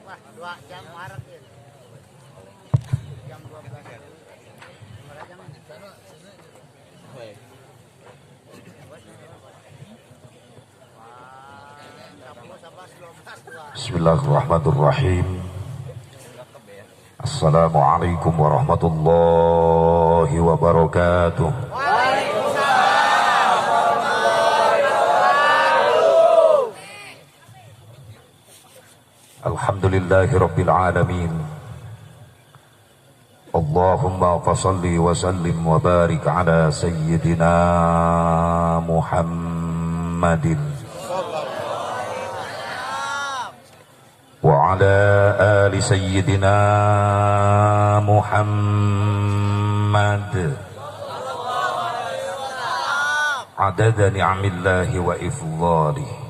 2 jam Maret ya. Jam 12. Bismillahirrahmanirrahim. Assalamualaikum warahmatullahi wabarakatuh. Alhamdulillahi rabbil alamin. Allahumma fasalli wa sallim wa barik ala sayyidina Muhammadin wa ala ali sayyidina Muhammad adada ni'amillahi wa ifdhalih.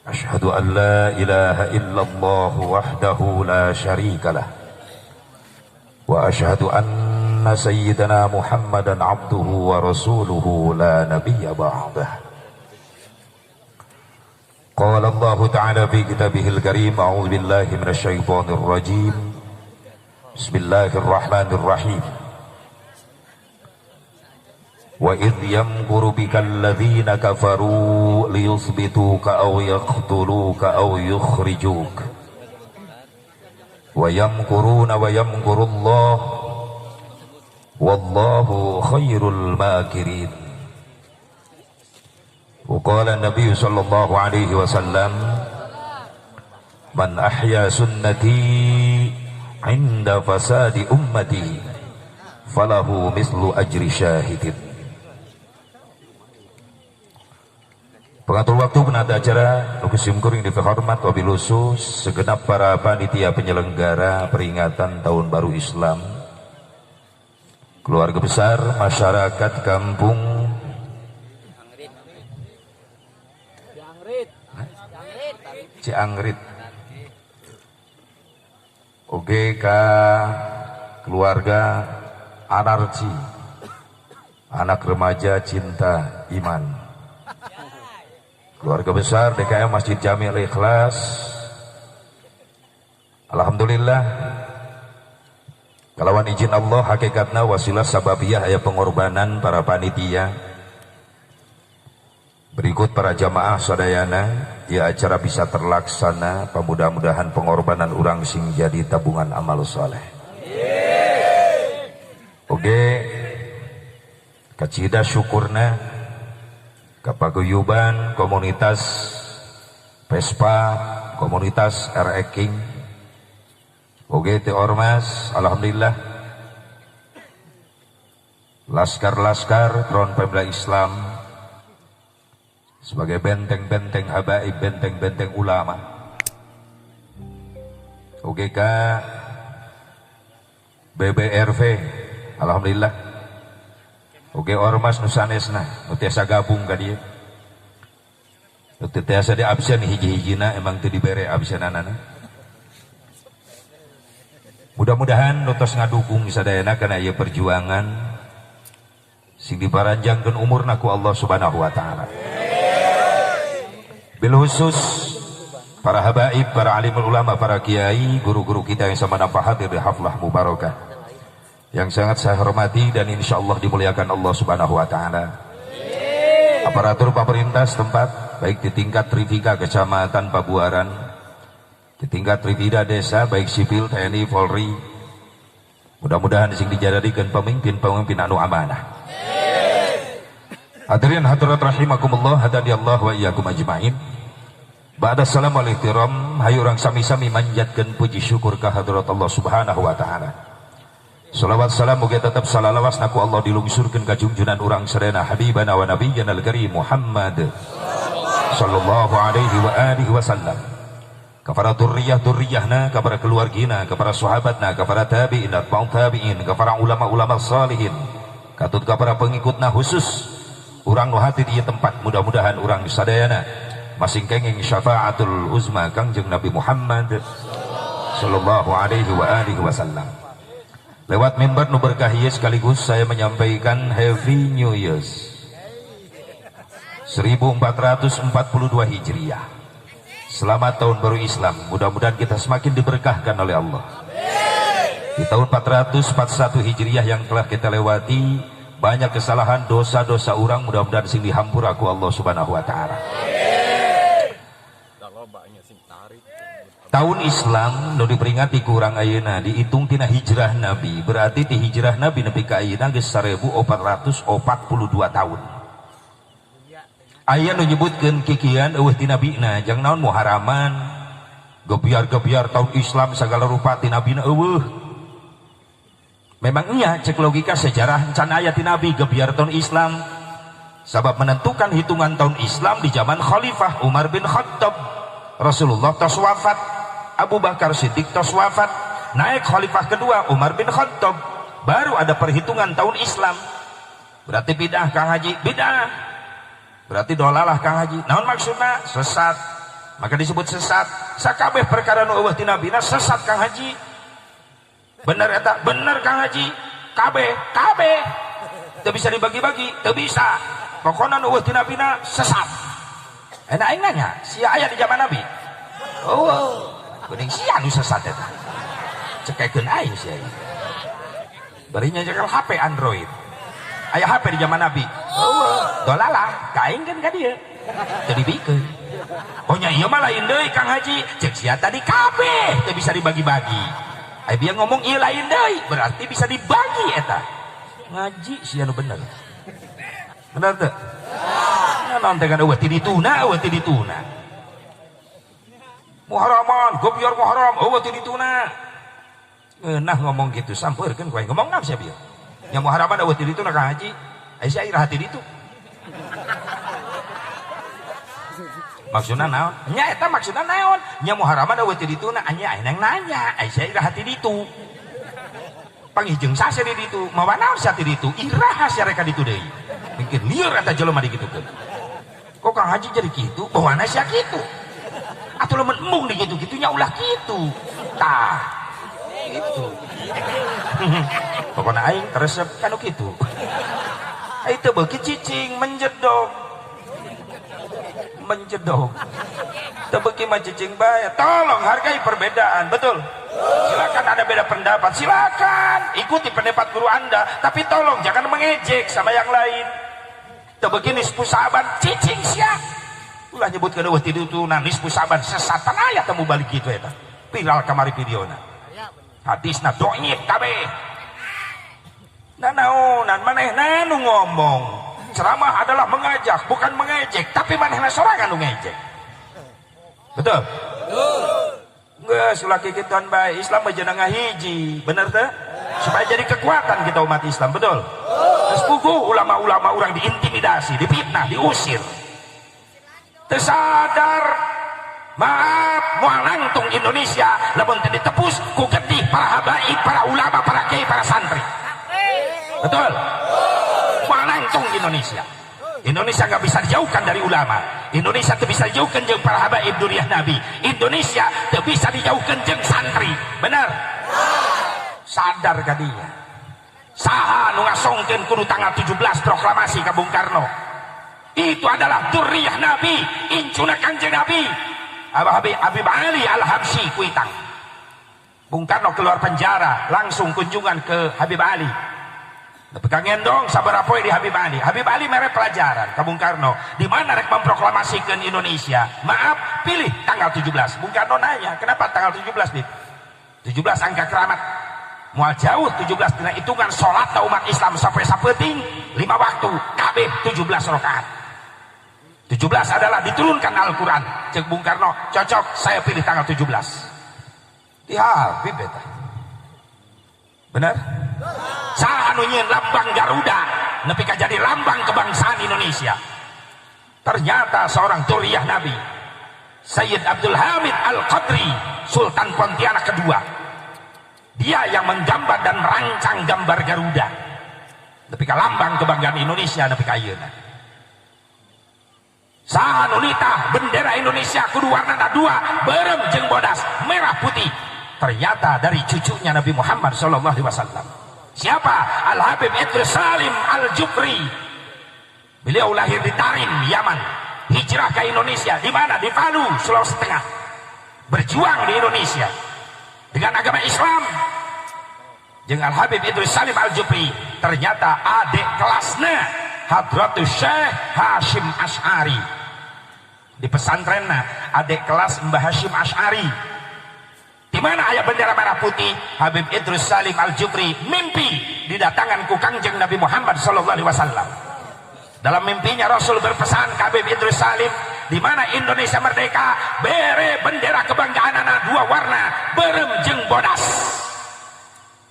Ashhadu an la ilaha illallah wahdahu la syarika lah wa ashhadu anna sayyidina Muhammadan abduhu wa rasuluhu la nabiyya ba'dah. Qala Allah ta'ala fi kitabihil karim, a'udzu billahi minasy syaithanir rajim. Bismillahirrahmanirrahim. Wa idh yamkuru bikal ladzina kafaru liyuthbituka aw yaqtuluka aw yukhrijuka wa yamkuruna wa yamkurullah wallahu khairul makirin. Wa qala an-nabiy sallallahu alaihi wasallam, man ahya sunnati 'inda fasadi ummati falahu mislu ajri syahidin. Pengatur waktu, penata acara, lukusim kuring dihormat wabil khusus segenap para panitia penyelenggara peringatan Tahun Baru Islam, keluarga besar masyarakat kampung Ciangrit, oke ka keluarga Anarci, anak remaja cinta iman, keluarga besar DKM Masjid Jami'ul Ikhlas. Alhamdulillah, kalawan izin Allah hakikatna wasilah sababiyah aya pengorbanan para panitia berikut para jamaah sadayana ya acara bisa terlaksana. Mudah-mudahan pengorbanan urang sing jadi tabungan amal soleh. Oke, kacida syukurna kapaguyuban komunitas Vespa, komunitas RE King, oke te ormas, alhamdulillah, laskar-laskar Front Pembela Islam sebagai benteng-benteng habaib, benteng-benteng ulama. Oke ka BBRV, alhamdulillah. Oke ormas nusanesna nu tiasa gabung ka dieu, nu tiasa di absen hiji-hijina emang teu dibere absenanana. Mudah-mudahan nu tos ngadukung sadayana kana ieu perjuangan sing diparanjangkeun umurna ku Allah Subhanahu wa taala. Bil khusus para habaib, para alimul ulama, para kiai, guru-guru kita yang sama nampak hadir di haflah mubarakah yang sangat saya hormati dan insya Allah dimuliakan Allah Subhanahu wa taala. Aparatur pemerintah setempat baik di tingkat Trivika Kecamatan Pabuaran, di tingkat Trivida Desa baik sipil TNI Polri, mudah-mudahan sing dijadikan pemimpin anu amanah. Hadirin hadirat rahimakumullah, hadani Allah wa iyyakum ajmain. Ba'da salam wal ihtiram, hayu urang sami-sami manjatkeun puji syukur ka hadrat Allah Subhanahu wa taala. Salawat salam muga tetap salalawas naku Allah dilungsurkeun ka junjunan urang sadayana habibana wa nabiyyana al-karim Muhammad sallallahu alaihi wa alihi wasallam. Ka para durriyah-durriyahna, ka para keluargina, ka para sahabatna, ka para tabi'in, atba'ut tabi'in, ka para ulama-ulama salihin, katut ka para pengikutna khusus urang nu hati di tempat. Mudah-mudahan urang sadayana masing kenging syafaatul uzma Kangjeng Nabi Muhammad sallallahu alaihi wa alihi wasallam. Lewat mimbar nu berkah ieu sekaligus saya menyampaikan Happy New Year 1442 Hijriah Selamat tahun baru Islam. Mudah-mudahan kita semakin diberkahkan oleh Allah. Di tahun 441 Hijriah yang telah kita lewati, banyak kesalahan, dosa-dosa orang, mudah-mudahan sing dihampura ku Allah Subhanahu wa taala. Tahun Islam nu diperingati ku urang ayeuna dihitung tina hijrah Nabi, berarti di hijrah Nabi nepi ka ayeuna geus 1442 tahun. Aya nu nyebutkeun kikian eueuh ti nabina, jang naon muharaman, gebiar-gebiar tahun Islam segala rupa ti nabina eueuh. Memang iya cek logika sejarah can aya ti nabi gebiar tahun Islam, sabab menentukan hitungan tahun Islam di zaman Khalifah Umar bin Khattab. Rasulullah tos wafat, Abu Bakar Siddiq tos wafat, naik Khalifah kedua Umar bin Khattab, baru ada perhitungan tahun Islam. Berarti bidah Kang Haji, bidah. Berarti dolalah Kang Haji. Naon maksudna? Sesat. Maka disebut sesat. Sakabeh perkara nu eueuh ti nabina sesat Kang Haji. Bener eta, bener Kang Haji. Kabeh teu bisa dibagi-bagi, teu bisa. Pokona nu eueuh ti nabina sesat. Enak aing nanya, sia aya di zaman Nabi? Oh, geuning sia nu sesat eta. Cekekeun aing sia. Bari nyajakeun HP Android. Aya HP di zaman Nabi. Oh, dolalah, kaing kan ka dieu. Teu dibikeun. Oh nya ieu mah lain deui Kang Haji. Cek sia tadi kabeh teu bisa dibagi-bagi. Ai biar ngomong ieu lain deui, berarti bisa dibagi eta. Ngaji sia nu bener. Bener teu? Naon teh kan eueuh ti dituna, eueuh ti dituna. Muharaman, gobiar muharam, eueuh ti dituna. Nah ngomong gitu sampeurkeun ku aing ngomong naon sia bieu. Nya muharaman eueuh ti dituna Kang Haji. Ai sia iraha ti ditu. Maksudna naon? Nya eta maksudna naon? Nya muharaman eueuh ti dituna, anya aing nanya, ai sia iraha ti ditu. Pangijeng sase di ditu, mawa naon sia ti ditu? Iraha sia reka ditu deui. Mungkin lieur eta jelema digitukeun. Kok Kang Haji jadi kitu? Bawana sia kitu. Atuh lamun embung dikitu-kitu nya ulah kitu. Tah. Gitu. Pokona aing teresep kanu kitu. Ai teu beuki cicing menjedog. Teu beuki mah cicing bae. Tolong hargai perbedaan, betul? Silakan ada beda pendapat, silakan ikuti pendapat guru Anda, tapi tolong jangan mengejek sama yang lain. Teu beuki nisfu saban cicing sia. Ulah nyebutkeun eueuh ti dituna nisfu saban sesatan aya teu balik kitu eta. Viral kamari videona. Hadisna dhaif kabeh. Nanaonan manehna nu ngomong. Ceramah adalah mengajak, bukan mengejek, tapi manehna sorangan nu ngejek. Betul? Geus ulah kikituan bae, Islam mah jeneng ngahiji, bener teh? Supaya jadi kekuatan kita umat Islam, betul? Terus puguh ulama-ulama orang diintimidasi, difitnah, diusir. Tersadar, maaf, moal nangtung Indonesia, lamun teu ditepus ku getih para habaib, para ulama, para kiai, para santri. Betul? Moal nangtung Indonesia. Indonesia nggak bisa dijauhkan dari ulama. Indonesia tidak bisa dijauhkan jeung para habaib duriah Nabi. Indonesia tidak bisa dijauhkan jeung santri. Benar? Sadar ka dinya. Saha nu ngasongkeun kudu tanggal 17 proklamasi ka Bung Karno. Itu adalah duriah Nabi, incuna Kanjeng Nabi. Habib Ali Al-Habsyi kuitang. Bung Karno keluar penjara, langsung kunjungan ke Habib Ali. Pegang gendong sabaraha poe di Habib Ali. Habib Ali mere pelajaran ke Bung Karno, di mana rek memproklamasikan Indonesia. Maaf, pilih tanggal 17. Bung Karno nanya, kenapa tanggal 17 nih? 17 angka keramat. Moal jauh 17 dina hitungan salat umat Islam sampai sapeting 5 waktu, kabeh 17 rakaat. 17 adalah diturunkan Al-Qur'an. Cek Bung Karno, cocok, saya pilih tanggal 17. Di Habib eta. Benar? Saha nu nyieun lambang Garuda nepi ka jadi lambang kebangsaan Indonesia. Ternyata seorang duriah Nabi, Sayyid Abdul Hamid Al-Qadri, Sultan Pontianak kedua. Dia yang menggambar dan merancang gambar Garuda. Nepi ka lambang kebanggaan Indonesia nepi ka ayeuna. Saha nu nitah bendera Indonesia kudu warnana dua, beureum jeung bodas, merah putih. Ternyata dari cucunya Nabi Muhammad SAW. Siapa? Al-Habib Idris Salim Al-Jufri. Beliau lahir di Tarim, Yaman. hijrah ke Indonesia. Di mana? Di Palu, Sulawesi Tengah. Berjuang di Indonesia dengan agama Islam. Jeung Al Habib Idrus Salim Al Jufri ternyata adik kelasnya Hadratus Syekh Hashim Asy'ari. Di pesantrenna adik kelas Mbah Hashim Asy'ari. Di mana aya bendera merah putih, Habib Idrus Salim Al Jufri mimpi didatangkan ku Kangjeng Nabi Muhammad sallallahu alaihi wasallam. Dalam mimpinya Rasul berpesan ke Habib Idrus Salim, di mana Indonesia merdeka, bere bendera kebanggaan anak dua warna, berem jeung bodas.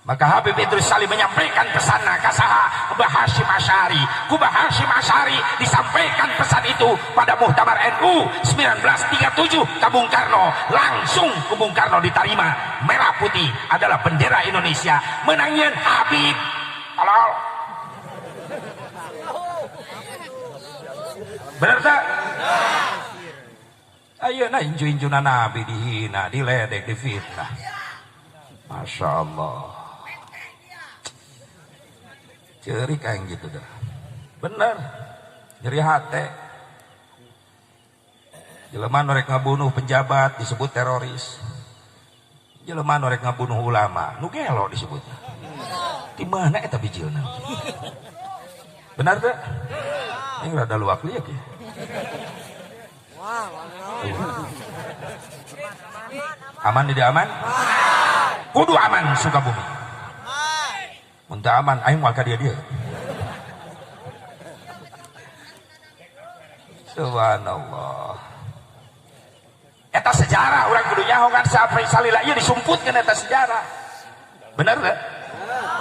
Maka Habib Idrus Salim menyampaikan pesanna ka saha Mbah Hashim Asy'ari. Ku Mbah Hashim Asy'ari disampaikan pesan itu pada Muktamar NU 1937 ka Bung Karno. Langsung ku Bung Karno diterima. Merah putih adalah bendera Indonesia. Menangin Habib. Halal. Benar tak? Ayeuna inju-injuna Nabi dihina, diledek, difitnah. Masya Allah. Ceri kayak gitu dah. Bener. Nyeri hati. Jelema norek ngabunuh penjabat disebut teroris. Jelema norek ngabunuh ulama nu gelo disebutnya. Di mana eta bijilna? Benar tak? Ini rada luak liat ya. Aman tidak aman? Kudu aman Sukabumi. Muntah aman, aing moal ka dia. Subhanallah. Eta sejarah orang kudu nyaho kan sampai salila ieu disumputkeun eta sejarah. Bener tak?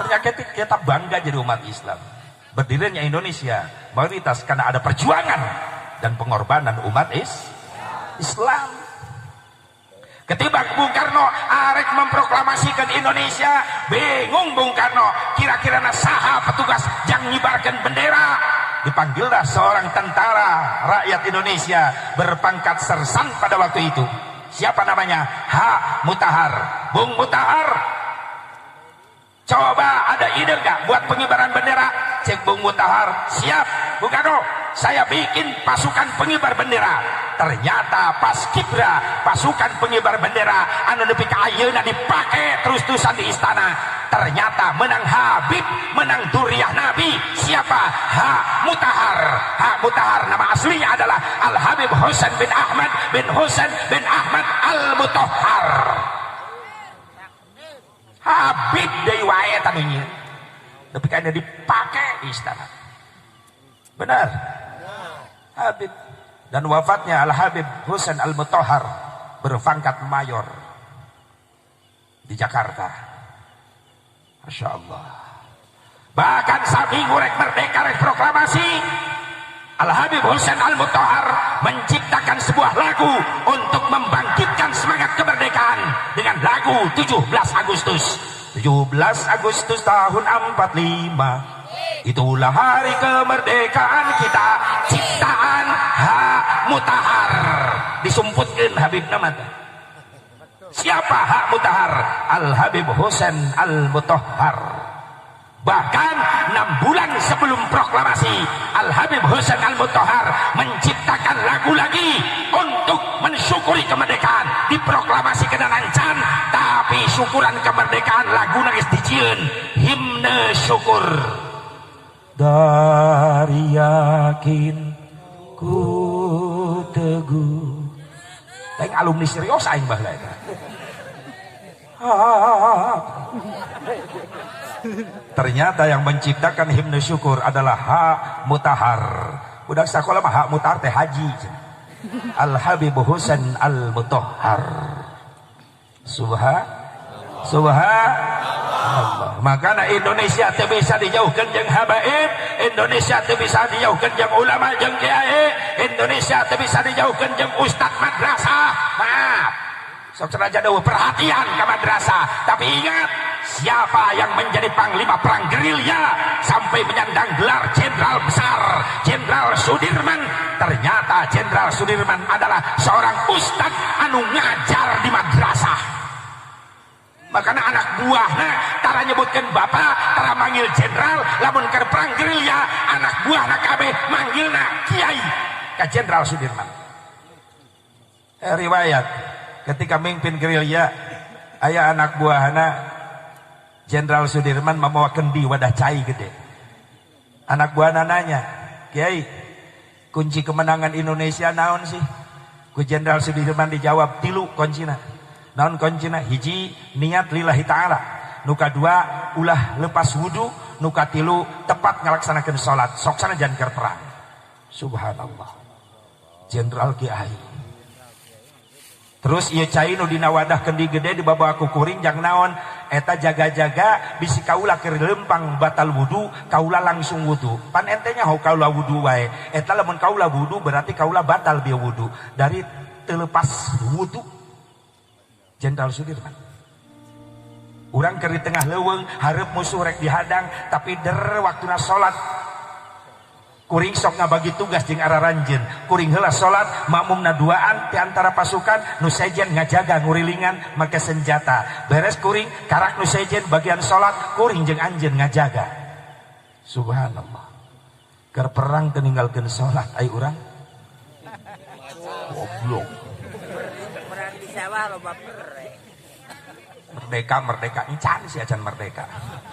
Penyakit kita bangga jadi umat Islam. Berdirinya Indonesia mayoritas karena ada perjuangan dan pengorbanan umat Islam. Ketimbang Bung Karno arek memproklamasikan Indonesia, bingung Bung Karno kira-kira saha petugas yang nyibarkan bendera. Dipanggillah seorang tentara rakyat Indonesia berpangkat sersan pada waktu itu. Siapa namanya? Mutahar. Bung Mutahar, coba ada ide gak buat pengibaran bendera? Cek Bung Mutahar, siap Bung Karno, saya bikin pasukan pengibar bendera. Ternyata pas kibra pasukan pengibar bendera anu nepi ka ayeuna dipake terus-terusan di istana. Ternyata menang Habib, menang Duriah Nabi. Siapa? Mutahar. Mutahar nama aslinya adalah Al Habib Husain bin Ahmad bin Husain bin Ahmad Al Mutahhar. Habib deui wae tanunya. Tapi kan dipake di istana. Benar. Habib. Dan wafatnya Al Habib Husain Al Mutahhar berpangkat mayor di Jakarta. Masya Allah. Bahkan saminggu rek merdeka rek proklamasi, Al Habib Husain Al Mutahhar menciptakan sebuah lagu untuk membangkitkan semangat kemerdekaan dengan lagu 17 Agustus. 17 Agustus tahun 45. Itulah hari kemerdekaan kita, ciptaan Mutahhar. Disumputkeun Habib nama. Siapa Mutahhar? Al Habib Husain Al Mutahhar. Bahkan 6 bulan sebelum proklamasi, Al Habib Husain Al Mutahhar menciptakan lagu lagi untuk mensyukuri kemerdekaan. Diproklamasi kena nancan, tapi syukuran kemerdekaan lagu nangis dijieun himne syukur. Dari yakin ku teguh. Lain alumni serius aing bah lain. Ternyata yang menciptakan himne syukur adalah Mutahhar. Budak sekolah mah Mutahhar teh haji. Al Habib Husain Al Mutahhar. Subhanallah. Makanya Indonesia teu bisa dijauhkeun jeung habaib, Indonesia teu bisa dijauhkeun jeung ulama jeung kiai, Indonesia teu bisa dijauhkeun jeung ustad madrasah. Maaf. Sok saja deui perhatian ke madrasah, tapi ingat siapa yang menjadi panglima perang gerilya sampai menyandang gelar jenderal besar, Jenderal Sudirman. Ternyata Jenderal Sudirman adalah seorang ustad anu ngajar di madrasah. Makanya anak buahnya tara nyebutkan bapak, tara manggil jenderal, lamun ke perang gerilya anak buahnya kabeh manggilna kiai. ke Jenderal Sudirman. Riwayat ketika mimpin gerilya aya anak buahana Jenderal Sudirman membawa kendi wadah cai gede. Anak buahana nanya, "Kiai, kunci kemenangan Indonesia naon sih?" Ku Jenderal Sudirman dijawab, "Tilu kuncina." Naon kuncina? Hiji, niat lillahi ta'ala. Nuka dua, ulah lepas wudu. Nuka tilu, tepat ngalaksanakan sholat. Sok sana jangan keur perang. Subhanallah. Jenderal Kiai. Terus ieu cai nu dina wadah kendi gede dibawa ku kuring jang naon? Eta jaga-jaga bisi kaula keur lempang batal wudu, kaula langsung wudu. Pan entenya hau kaula wudu wae. Eta lamun kaula wudu berarti kaula batal bieu wudu. Dari telepas wudu Jenderal Sudirman. Urang keur di tengah leuweung, hareup musuh rek dihadang, tapi der waktuna salat. Kuring sok ngabagi tugas jeung araranjeun. Kuring heula salat, makmumna duaan ti antara pasukan, nu sejen ngajaga ngurilingan make senjata. Beres kuring karak nu sejen bagian salat, kuring jeung anjeun ngajaga. Subhanallah. Keur perang teu ninggalkeun salat ai urang. Goblok. Perang di sawah loba perang. Merdeka encan si acan merdeka.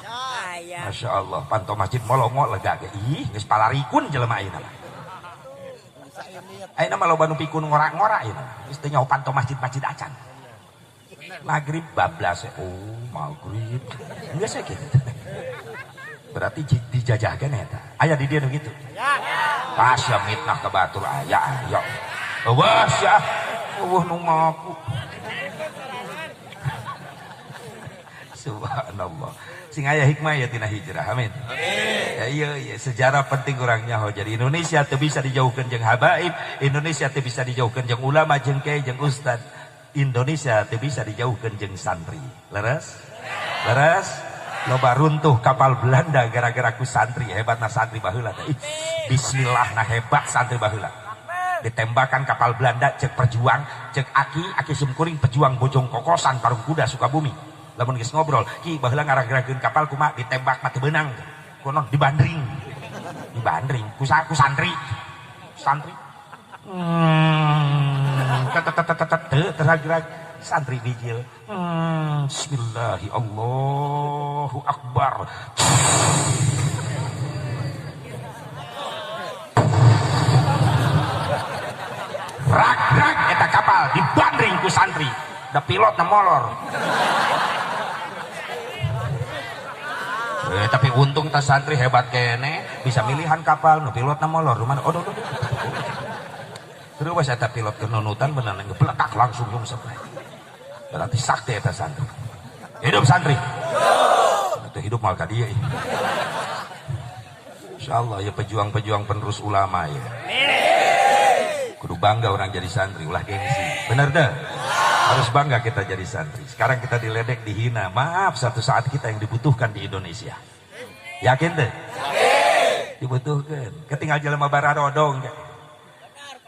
Aya. Masya Allah, pantau masjid molongo lega ge. Ih, geus palarikun jelema ayeuna. Ayeuna mah loba nu pikun ngora-ngora ayeuna. Geus teu nyaho pantau masjid-masjid acan. Maghrib bablas. Oh, maghrib. Geus kitu. Berarti dijajahkeun eta. Aya di dieu nu kitu. Pasya mitnah ka batur aya. Wah, sia. Nu ngaku. Subhanallah. Sing aya hikmah ya tina hijrah. Amin. Ya iya sejarah penting urangnya ho. Jadi Indonesia teu bisa dijauhkeun jeung habaib, Indonesia teu bisa dijauhkeun jeung ulama jeung kiai jeung ustad. Indonesia teu bisa dijauhkeun jeung santri. Leres? Leres? Loba runtuh kapal Belanda gara-gara ku santri. Hebatna santri baheula teh. Bismillah nah hebat santri baheula. Ditembakan kapal Belanda cek perjuang, cek aki sumkuring pejuang bojong kokosan parung kuda Sukabumi. Lamun geus ngobrol, ki baheula ngaragerakeun kapal kumaha ditembak mati beunang. Kunaon dibandring. Dibandring ku santri. Santri. Teragrak santri bijil. Bismillahi Allahu Akbar. Rak eta kapal dibandring ku santri. Da pilotna molor. Tapi untung tas santri hebat kene bisa milihan kapal nu pilotna molor rumana odo. Terus eta pilot kenunutan bener ngepletak langsung nyungsep. Berarti sakti eta santri. Hidup santri. Itu hidup mal ka dieu. Insyaallah ya pejuang-pejuang penerus ulama ya. Kudu bangga orang jadi santri ulah gengsi. Bener dah. Harus bangga kita jadi santri. Sekarang kita diledek, dihina. Maaf, satu saat kita yang dibutuhkan di Indonesia. Yakin deh? Dibutuhkan. Ketinggal jelema bararodong.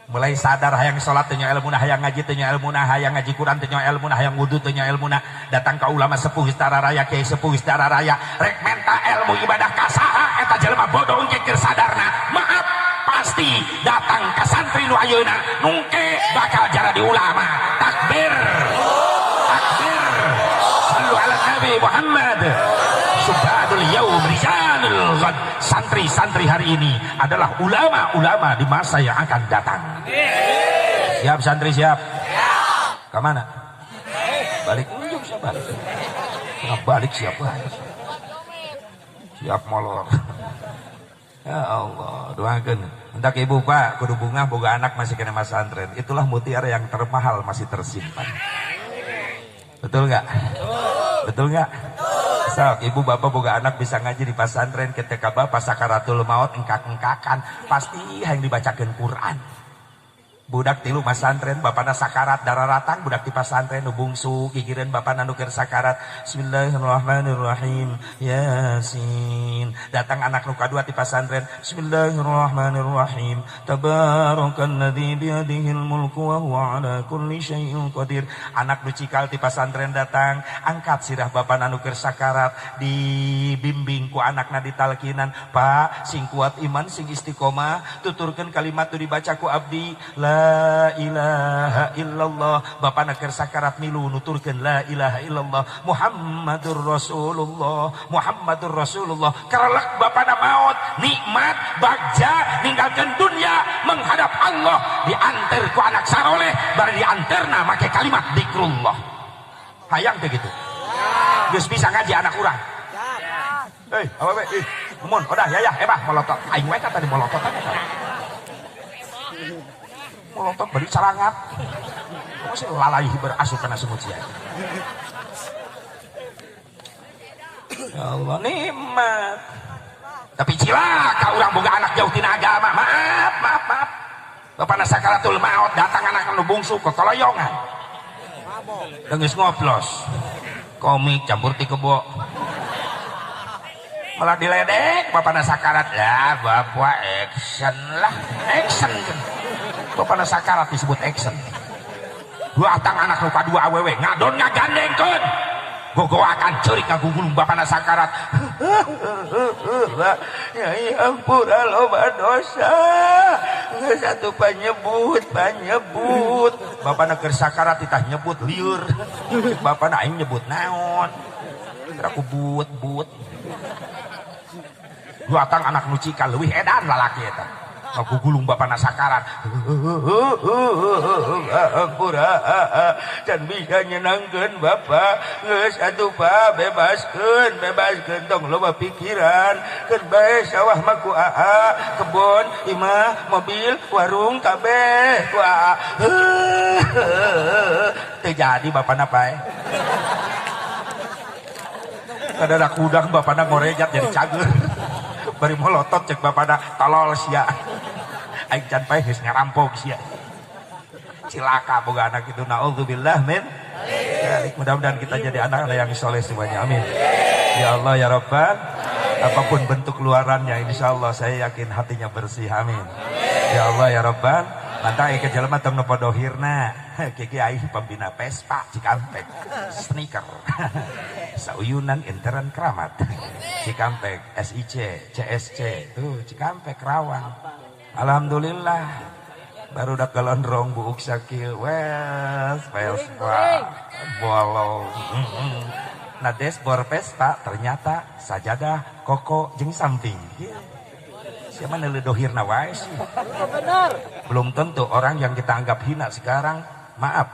Mulai sadar hayang sholat tanya ilmuna, hayang ngaji tanya ilmuna, hayang ngaji Quran tanya ilmuna, hayang wudu tanya ilmuna. Datang ke ulama sepuh istara raya, kiai sepuh istara raya. Rek menta ilmu ibadah kasaha. Eta jelema bodoh ngekir sadarna. Maaf. Pasti datang ke santri nu ayeuna nungke bakal jadi ulama. Takbir. Takbir. Sallu ala Nabi Muhammad. Subhadul yaum rijalul ghad. Santri-santri hari ini adalah ulama-ulama di masa yang akan datang. Siap santri siap? Siap. Ke mana? Balik unjuk siap balik. Balik siap balik. Siap molor. Ya Allah, doakan. Hendak ibu pak, kudu bunga boga anak masih kena mas santren. Itulah mutiara yang termahal masih tersimpan. Betul nggak? Betul nggak? Sok, ibu bapak boga anak bisa ngaji di pesantren ketika bapak sakaratul maut engkak-engkakan pasti yang dibacakan Quran. budak tilu pasantren bapana sakarat dararatang budak di pasantren nu bungsu gigireun bapana nu keur sakarat bismillahirrahmanirrahim yasin datang anak nu kadua di pasantren bismillahirrahmanirrahim tabarakalladzi biyadihil mulku wa huwa ala kulli syai'in qadir anak nu cikal di pasantren datang angkat sirah bapana nu keur sakarat dibimbing ku anakna ditalkinan Pak sing kuat iman sing istiqomah tuturkeun kalimat tu dibaca ku abdi la ilaha illallah bapana keur sakarat milu nuturkeun la ilaha illallah Muhammadur Rasulullah karelek bapana maut nikmat bagja ninggalkeun dunya menghadap Allah diantar ku anak saroleh bari diantarna make kalimat zikrullah hayang teh gitu geus bisa ngaji anak urang awewe mun udah ya ebah molotot aing wae tadi molotot molotot beli carangat masih lalai berasuk kena semut sia ya Allah nikmat tapi cilaka urang boga anak jauh tina agama maaf bapana sakaratul maut datang anak nu bungsu ke koloyongan geus ngoplos komik campur ti kebo malah diledek bapana sakarat ya bapak action bapana sakarat disebut action dua atang anak lupa dua awewe ngadon ngagandengkeun gogoakan ceurik ngagugulung bapana sakarat ya ampura loba dosa geus satu panyebut bapana keur sakarat ditah nyebut lieur bapana aing nyebut naon aku but dua atang anak nu cikal leuwih edan lalaki eta ngagugulung bapana sakarat ampura can bisa nyenangkeun bapa geus atuh pa bebaskeun tong loba pikiran keur bae sawah mah ku kebon imah mobil warung kabeh ku teu jadi bapana pae kadang kudang bapana ngorejat jadi cager bari molotot cek bapana tolol sia aing can pae geus ngarampok sia cilaka boga anak itu naudzubillah min mudah-mudahan kita jadi anak-anak yang soleh semuanya amin ya Allah ya Rabbal apapun bentuk luarannya insyaallah saya yakin hatinya bersih amin ya Allah ya Rabbal mantap ke jelema tong nu podohirna kiki aing pembina Vespa Cikampek sneaker sauyunan intern keramat Cikampek SIC CSC tuh Cikampek Rawang alhamdulillah baru dak galondrong buuk sakil Vespa bolong nah dashboard Vespa ternyata sajadah koko jeung samping siapa neledohirna wae sih belum tentu orang yang kita anggap hina sekarang maaf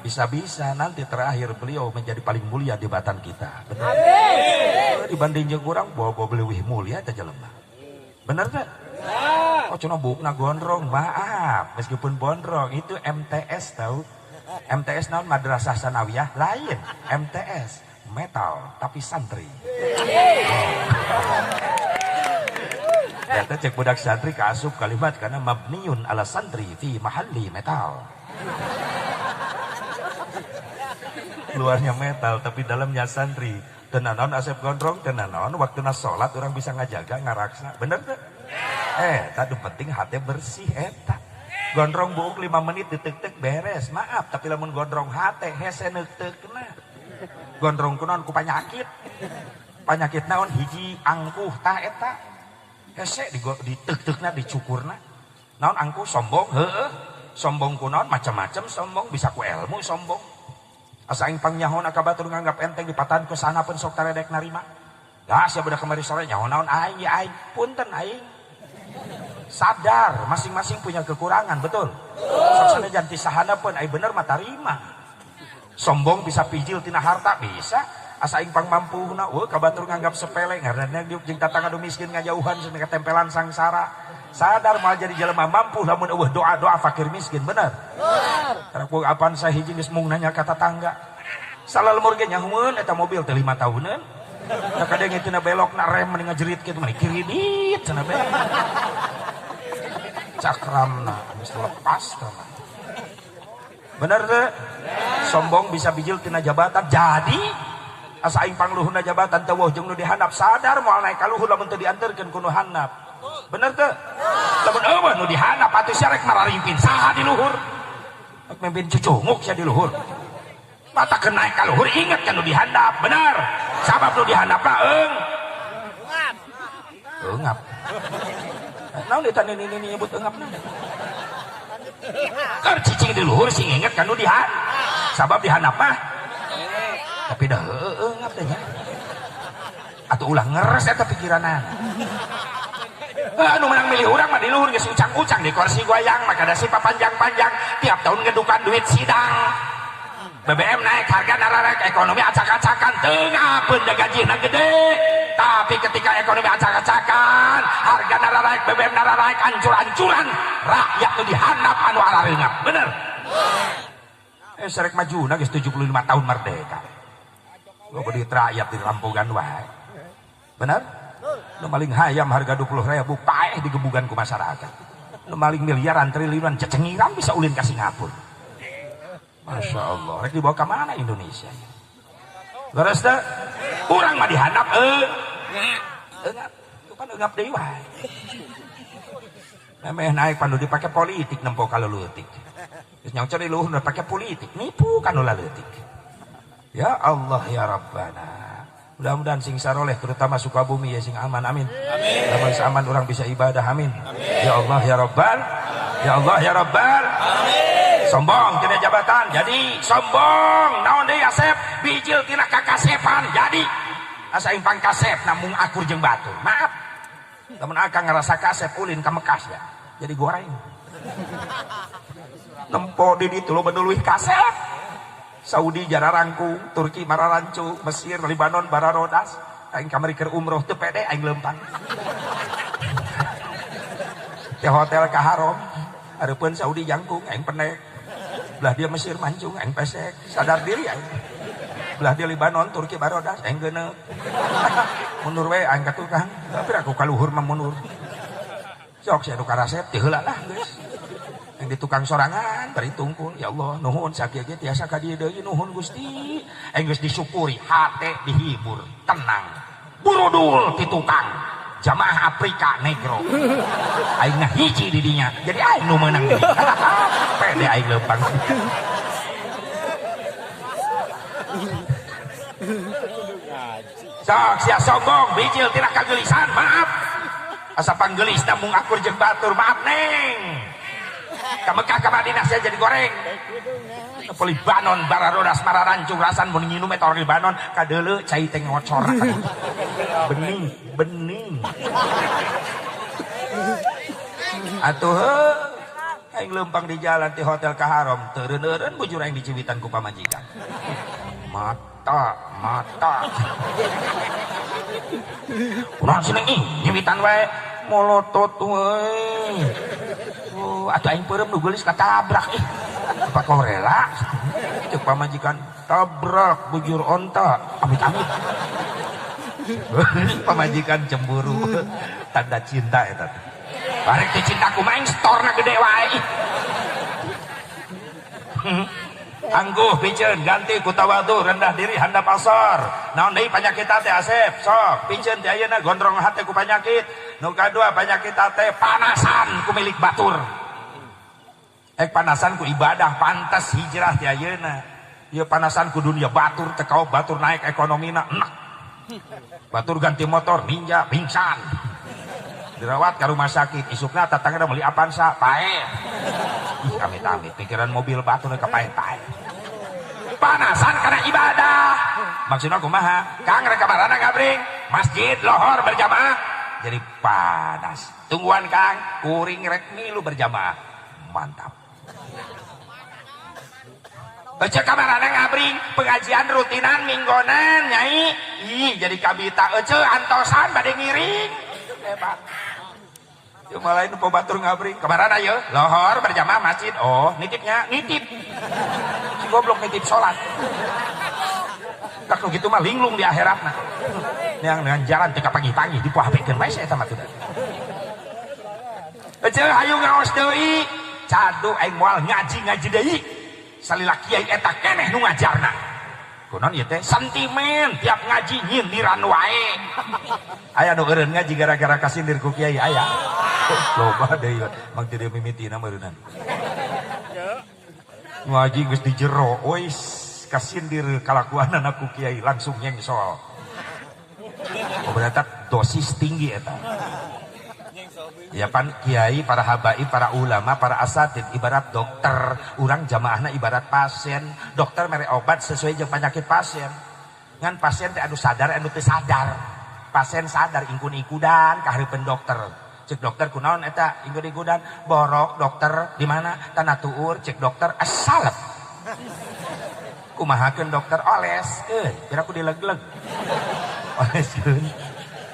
bisa-bisa nanti terakhir beliau menjadi paling mulia di batan kita benar dibanding jeung urang bawa leuwih mulia teh jelema bener teh oh cenah buukna gondrong maaf meskipun gondrong itu MTS tahu MTS naon madrasah sanawiyah lain MTS metal tapi santri Ternyata cek budak santri kaasup kalimat karena mabniun ala santri fi mahalli metal. Luarnya metal tapi dalamnya santri. Tenanon asep gondrong, tenanon waktu na sholat orang bisa ngajaga ngaraksa. Bener tuh? Tadi penting hati bersih eta. Gondrong buuk 5 menit ditek-tek beres. Maaf tapi lamun gondrong hati hese neuk-teukna. Gondrong kunaon ku panyakit. Panyakit naon hiji angkuh tah eta. Hese ditek-tekna dicukurna. Naon angkuh sombong heueuh. Sombong kunaon macam-macam sombong bisa ku ilmu sombong. Asa aing pangnyahoan akabatur nganggap enteng dipatahan ke sana pun sok taredek narima. Dah sia budak kemari sore nyaho naon aing ya aing punten aing. Sadar masing-masing punya kekurangan betul. Sok sanejan ti sahana pun aing bener mah tarima. Sombong bisa pijil tina harta bisa. Asa aing pangmampuna kabatur nganggap sepele ngaranna jeung tatangga nu miskin ngajauhan cenah ketempelan sangsara. Sadar malah jadi jelema mampu lamun eueuh doa-doa fakir miskin bener. Karena ku apaan sahiji geus mung nanya ka tetangga. Salalmur ge nyahoeun eta mobil teh 5 tahunan. Da kadang tina belokna rem mending ngajerit kitu mah kiridit cenah bae. cakramna geus lepas teman. Bener teh? Sombong bisa bijil tina jabatan. Jadi asa aing pangluhurna jabatan teu woh jeung nu dihandap sadar moal naik ka luhur lamun teu dianterkeun ku nu handap. Bener teu? Lamun eueuh nu dihandap atuh sia rek mararimpin saha di luhur. Rek mimpin cucunguk sia di luhur. Mata ke naik ka luhur inget kan nu dihandap. Bener. Sabab nu dihandapna eungap. Naon eta ini nyebut eungapna? Keur cicing di luhur sing inget kan nu dihandap. Sabab dihandap mah tapi dah eungap teh nya. Atuh ulah ngeres eta pikiranna. Anu menang milih urang mah di luhur geus ucang-ucang di kursi goyang maka da si papanjang-panjang tiap tahun ngedukan duit sidang. BBM naik harga nararek ekonomi acak-acakan tengah benda gajina gede tapi ketika ekonomi acak-acakan harga nararek BBM nararek ancur-ancuran rakyat tuh dihandap anu arareungap bener serek maju geus 75 tahun merdeka lo bedi rakyat di rampogan wae bener lo maling hayam harga 20.000 paeh digebugan ku masyarakat lo maling miliaran triliunan cecengiran bisa ulin ka Singapura. Masya Allah, rek dibawa ke mana Indonesia? Leres dah, orang mah dihandap, enggak, itu kan enggak deui wae. Memeh naik pandu dipakai politik nempo kalau leutik. Geus nyongcor di luhur pakai politik, nipu kan ulah leutik. Ya Allah ya Rabbana. Mudah-mudahan sing saroleh terutama Sukabumi ya sing aman amin. Amin. Aman orang bisa ibadah amin. Ya Allah ya Rabbal. Ya Allah ya Rabbal. Amin. Sombong tina jabatan jadi sombong naon deui Asep bijil tina kakasepan jadi asa impang kasep namun akur jeung batu maaf lamun akang ngarasa kasep ulin ka Mekas ya jadi goreng nempo di ditu lo beduluih kasep Saudi jararangkung Turki mararancu Mesir Libanon bararodas aing kamari keur umroh teu pede aing leumpang teh hotel ka haram hareupeun Saudi jangkung aing penek belah dia Mesir mancung aing pesek sadar diri aing belah dia Libanon Turki barodas aing geuneup mundur we aing ka tukang tapi aku ka luhur mah mundur sok sia nu karasep teu heula lah geus aing di tukang sorangan bari tungkul ya Allah nuhun sakieu ge tiasa ka dieu deui nuhun Gusti aing geus disyukuri hate dihibur tenang burudul ti tukang jamaah Afrika negro aing hiji di dinya jadi aing nu meunang deui pede aing leumpang sok sia sombong bijil tina kageulisan maaf asa panggelis namung akur jeung batur maaf neng ka Mekah ka Madinah saya jadi goreng ke Libanon bararodas mararancung rasan mun nginum eta orang Libanon kadeuleu cai teh ngocor bening atuh aing leumpang di jalan di hotel ka haram teureun-eureun bujur aing diciwitan ku pamajikan mata urang sineng nyiwitan wae molotot we atuh aing peureum nu geulis katabrak apa kau rela cek pamajikan tabrak bujur onta amit-amit pamajikan cemburu tanda cinta eta barek teh cintaku main storna gede wae angguh piceun ganti ku tawadu rendah diri handap asor naon deui panyakit teh Asep sok piceun teh ayeuna gondrong hate ku panyakit nu kadua panyakit teh panasan ku milik batur panasan ku ibadah pantas hijrah ti ayeuna ieu panasan ku dunia batur teu kaok batur naik ekonomina enak batur ganti motor ninja pingsan dirawat ke rumah sakit isukna tatangna meuli Avanza pae ih amit-amit pikiran mobil batur ka pae-pae panasan karena ibadah maksudna kumaha Kang rek kabarana ngabring masjid lohor berjamaah jadi panas tungguan Kang kuring rek milu berjamaah mantap baca kamarana ngabring pengajian rutinan minggonan nyai ih jadi kabita ece antosan bade ngiring hebat cuma lain po batur ngabring kamarana ye lohor berjamaah masjid oh nitipnya nitip si goblok nitip sholat tak gitu mah linglung di akhiratna yang dengan jalan teka pagi-pagi dipuhabekeun bae saya sama tuh Ece hayu ngaos deui. Cadu aing moal ngaji deui. Salila kiai eta keneh nu ngajarna. Kunaon ieu teh? Sentimen tiap ngaji nyindiran wae. Aya nu eureun ngaji gara-gara kasindir ku kiai aya. Loba deui mang teu mimitina meureunna. Ngaji geus di jero, ois kasindir kalakuanana ku kiai langsung nyengsol. Berarti dosis tinggi eta. Ya pan kiai, para habaib, para ulama, para asatid ibarat dokter, urang jamaahna ibarat pasien. Dokter mere obat sesuai jeung penyakit pasien. Ngan pasien teh anu sadar anu teu sadar. Pasien sadar ingkun-ikudan ka hareupeun dokter. Cek dokter kunaon eta ingkun-ikudan? Borok dokter di mana? Tanah tuur. Cek dokter asalep. Kumahakeun dokter oles, pira ku dileg-leg. Oleskeun.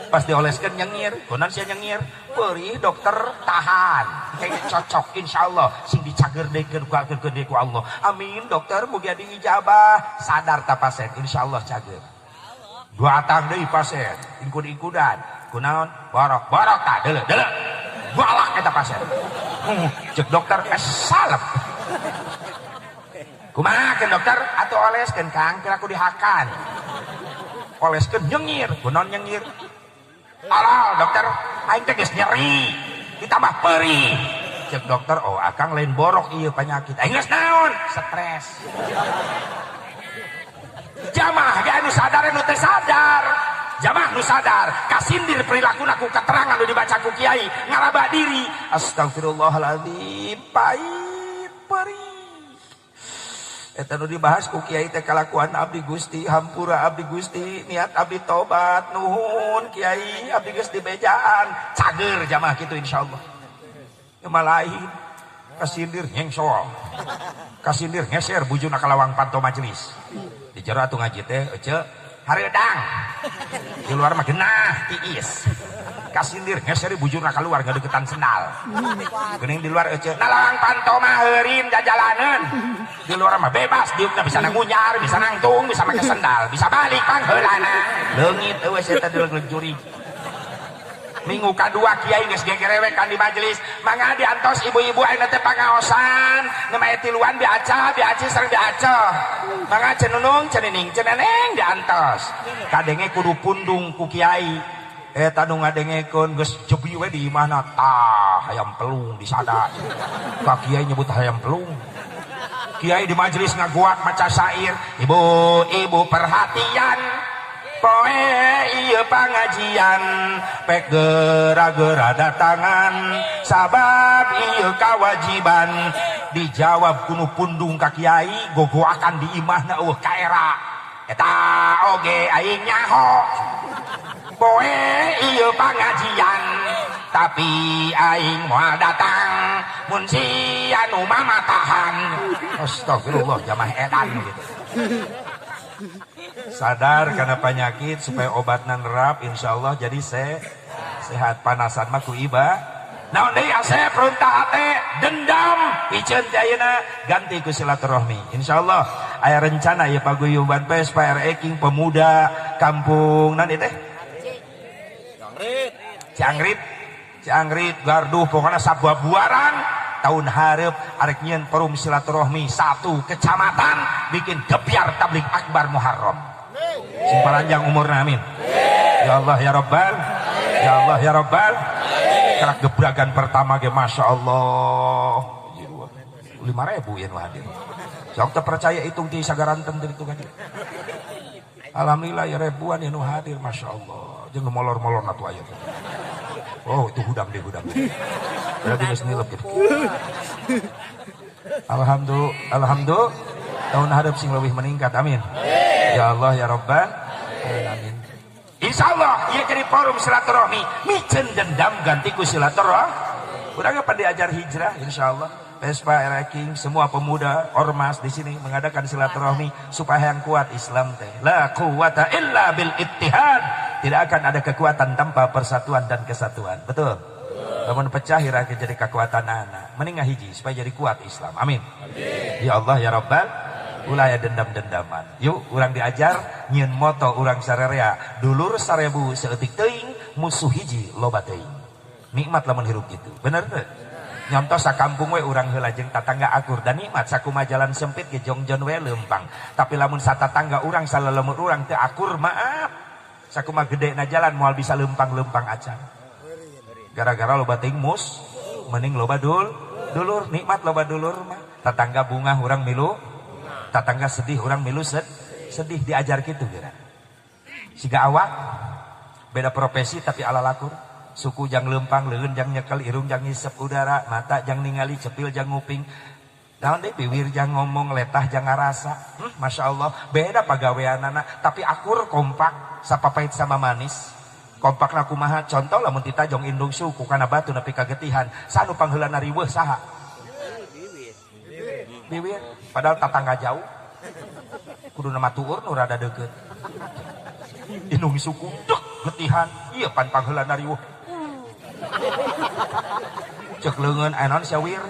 Pas dioleskeun nyengir, kunaon sia nyengir? Peurih dokter tahan. Kayak cocok insyaallah sing dicagerdekeun ku Allah. Amin dokter mugia diijabah. Sadar ta pasien insyaallah cager. Dua atang deui pasien, ingkun-ikudan. Kunaon? Borok ta deuleu. Balak eta pasien. Cek dokter salep. Kumaha ke dokter? Atuh oleskeun Kang, kira aku dihakan. Oleskeun nyengir, kunaon nyengir? Alah dokter, aing teh geus nyeri, ditambah perih. Cek dokter, oh akang lain borok ieu penyakit. Aing geus naon? Stres. Jamaah ge anu sadar anu teu sadar. Jamaah nu sadar, kasindir perilakunna ku keterangan nu dibaca ku kiai, ngaraba diri. Astagfirullahaladzim, pait perih. Eta nu dibahas ku kiai teh kalakuan abdi Gusti, hampura abdi Gusti, niat abdi tobat, nuhun kiai, abdi geus dibejaan. Cager jamaah kitu insyaallah. Geuma lain kasindir nyengsol. Kasindir ngeser bujuna ka lawang panto majelis. Di jero atuh ngaji teh ece hareudang. Di luar mah genah tiis. Kasindir ngeser bujurna keluar ngadeukeutan sendal. Geuning di luar ece nalawang panto mah heurin jajalaneun. Di luar mah bebas diukna bisa nangunyar, bisa nangtung, bisa make sendal, bisa balik pangheulana. Leungit eueuh eta dileg juri. Minggu kadua kiai geus gegerewekan di majelis, mangga diantos ibu-ibu ayeuna teh pangaosan, nu mae tiluan biaca, biaci sareng biaca. Mangga cenunung, cenining, ceneneng diantos. Kadenge kudu pundung ku kiai. Eta nu ngadengekeun geus jebi we di mana tah hayam pelung disada. Ka kiai nyebut hayam pelung. Kiai di majelis ngaguak maca syair, ibu-ibu perhatian. Poe ieu pangajian pek gera-gera datangan sabab ieu kawajiban dijawab kuno pundung ka kiai gogoakan di imahna eueuh kaera eta oge aing nyaho poe ieu pangajian tapi aing moal datang mun si anu mamatahan. Astagfirullah jamaah edan gitu. Sadar karena penyakit supaya obatna nerap insyaallah jadi sehat. Panasan mah ku iba naon deui asep runtah hate dendam piceun teh ayeuna ganti ku silaturahmi insyaallah. Aya rencana ieu paguyuban Vespa RE King pemuda kampung nan teh Ciangrit Garduh pokokna sabuah-buaran tahun hareup arek nyieun perum silaturahmi satu kecamatan bikin gebyar tablik akbar Muharram. Sing panjang umurna amin. Ya Allah ya Rabbal. Ya Allah ya Rabbal. Karak gebragan pertama ge masyaallah. 5.000 yen hadir. Sok teu percaya hitung ti sagaranten teh itu kan. Alhamdulillah ya ribuan anu hadir masyaallah. Jeung molor-molor atuh aya. Oh itu hudang deh. Berarti geus nilep gitu. Alhamdulillah tahun hareup sing leuwih meningkat amin. Ya Allah ya Rabbal alamin. Insyaallah ieu jadi forum silaturahmi miceun dendam ganti ku silaturahmi. Urang pada diajar hijrah insyaallah. Vespa RE King semua pemuda ormas di sini mengadakan silaturahmi supaya yang kuat Islam teh. La quwata illa bil ittihad. Tidak akan ada kekuatan tanpa persatuan dan kesatuan. Betul? Lamun pecah ira jadi kekuatan anak. Mending hiji supaya jadi kuat Islam. Amin. Ya Allah ya Rabbal ulah aya dendam-dendaman. Yuk urang diajar nyieun moto urang sarerea dulur 1000 saeutik teuing musuh hiji loba teuing. nikmat lamun hirup gitu bener teh nyontos sakampung we urang heula jeung tatangga akur dan nikmat sakumaha jalan sempit ge jongjon we leumpang tapi lamun satatangga urang saleuleumur urang teu akur maaf sakumaha gedena jalan moal bisa leumpang-leumpang acan gara-gara loba teuing mus mending loba dulur nikmat loba dulur mah tatangga bunga urang milu tatangga sedih urang milu sedih diajar kitu geura siga awak beda profesi tapi ala lakur suku jang lempang leun jang nyekel irung jang ngisep udara mata jang ningali cepil jang nguping naon deui bibir jang ngomong letah jang ngarasa Masya Allah beda pagaweanana tapi akur kompak sapapait sama manis kompakna kumaha contoh lamun tita jong indung suku kana batu nepi kagetihan sanu pangheulana riweuh saha bibir padahal tatangga jauh kudu nama tuur nu rada deukeut indung suku dek getihan ieu pan pangheulana riweuh cek leungeun anon syawir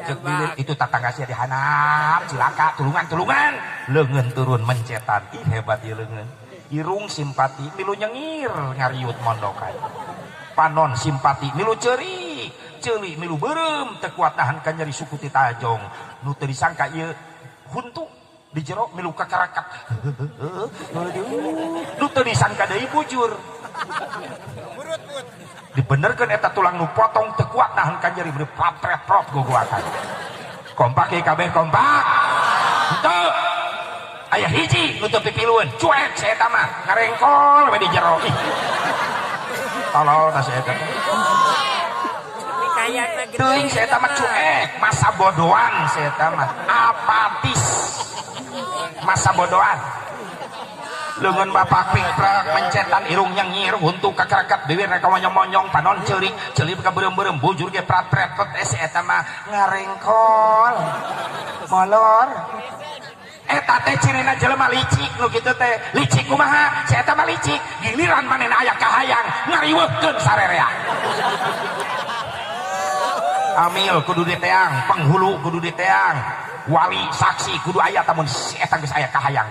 cek bilir itu tatangga sia dihanap cilaka tulungan leungeun turun mencetan ih hebat ieu leungeun irung simpati milu nyengir ngariut mondokan panon simpati milu ceuri milu beureum teu kuat nahan ka nyeri suku ti tajong nu teu disangka ieu huntu di jero milu kakarakat nu teu disangka deui bujur dibenerkeun eta tulang nu potong teu kuat nahan ka nyeri bener prap gogoakan kompak ieu kabeh kompak henteu aya hiji nu teu pipilueun cuek si eta mah ngarengkol we di jero tolol ta si eta teuing si eta mah cuek masa bodohan si eta mah apatis masa bodohan leungeun bapak pikrak mencetan irung nyengir untuk kakarakat bibir rek monyong-monyong panon ceurik ceulip ka beureum-beureum bujur ge prat-prat si eta mah ngarengkol molor eta teh cirina jelema licik nu kitu teh licik kumaha si eta mah licik giliran manehna aya kahayang ngariweuhkeun sarerea amil kudu diteang penghulu kudu diteang wali saksi kudu aya tamun si eta geus aya kahayang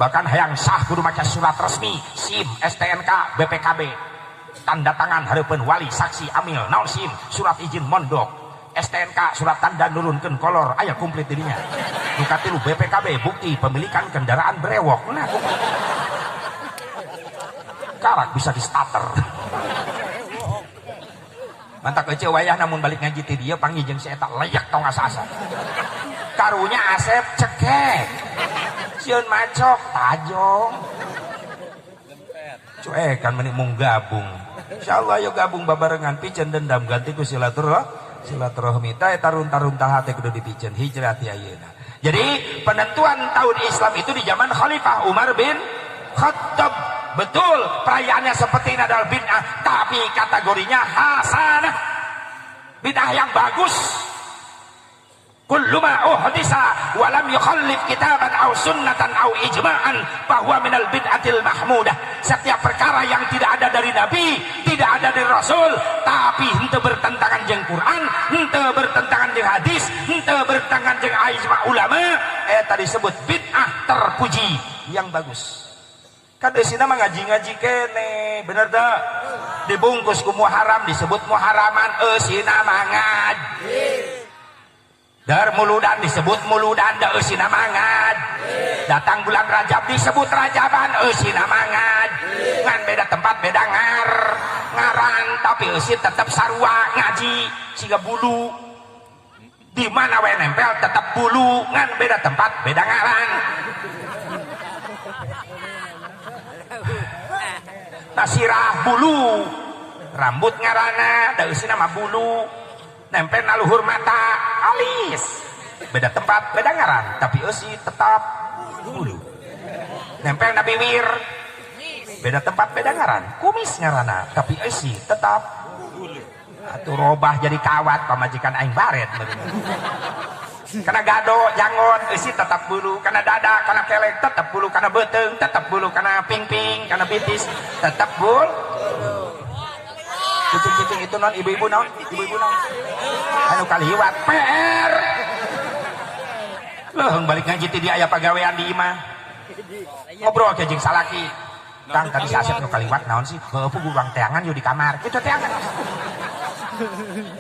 bahkan hayang sah kudu maca surat resmi SIM STNK BPKB tanda tangan hareupeun wali saksi amil naon SIM surat izin mondok STNK surat tanda nurunkeun kolor aya komplit dirinya nu katilu BPKB bukti pemilikan kendaraan brewok nah karak bisa di starter mantak ece wayah namun balik ngaji ti dieu panggih jeung si eta layak tong asa-asa karunya Asep cekek sieun macok tajong cuek kan menik mung gabung insyaallah yo gabung babarengan piceun dendam ganti ku silaturahmi ta tarun-tarun hate kudu dipiceun hijrah ti ayeuna jadi penentuan tahun Islam itu di zaman Khalifah Umar bin Khattab betul perayaannya seperti ini adalah bid'ah tapi kategorinya hasanah bid'ah yang bagus kullu ma uhdisa wa lam yukhallif kitaban aw sunnatan aw ijma'an fahuwa minal bid'atil mahmudah setiap perkara yang tidak ada dari Nabi tidak ada dari Rasul tapi henteu bertentangan jeung Quran henteu bertentangan jeung hadis henteu bertentangan jeung ijma' ulama eta disebut bid'ah terpuji yang bagus kan eusina mah ngaji-ngaji kene bener dah dibungkus ku muharam disebut muharaman eusina mah ngaji dar muludan disebut muludan da eusina mah ngaji datang bulan Rajab disebut Rajaban eusina mah ngaji ngan beda tempat beda ngaran tapi eusin tetap sarua ngaji siga bulu di mana we nempel tetap bulu ngan beda tempat beda ngaran tasirah bulu rambut ngarana da eusina mah bulu nempel na luhur mata alis beda tempat beda ngaran tapi eusi tetap bulu nempel na bibir beda tempat beda ngaran kumis ngarana tapi eusi tetap bulu atuh robah jadi kawat pamajikan aing baret kana gado jangon eusi tetap bulu kana dada kana kelek tetap bulu kana beuteung tetap bulu kana pingping kana bitis tetap bulu kucing-kucing itu non ibu-ibu non anu kaliwat PR leuh balik ngaji ti dia aya pagawean di imah ngobrol ke jeung salaki Kang tadi si Asep nu kaliwat naon sih? Heuh pugulang teangan yo di kamar. Kitu teangan.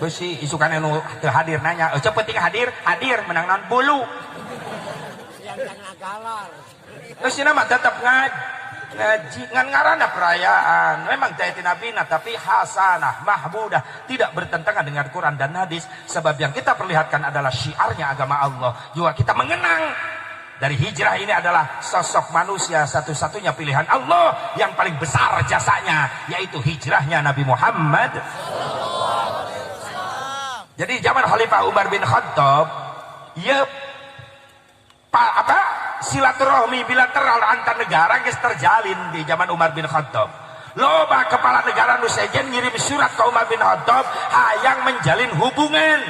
Besi isukan anu teu hadir nanya, cepet ting hadir menang naon bulu. Yang galal. Terus ini mah tetap ngaji ngan ngaranna perayaan. Memang teh nabina tapi hasanah mahmudah, tidak bertentangan dengan Quran dan hadis. Sebab yang kita perlihatkan adalah syiarnya agama Allah. Juga kita mengenang dari hijrah ini adalah sosok manusia satu-satunya pilihan Allah yang paling besar jasanya, yaitu hijrahnya Nabi Muhammad. Jadi zaman Khalifah Umar bin Khattab, ya silaturahmi bilateral antar negara geus terjalin di zaman Umar bin Khattab. Loba kepala negara nu sejen ngirim surat ke Umar bin Khattab hayang menjalin hubungan.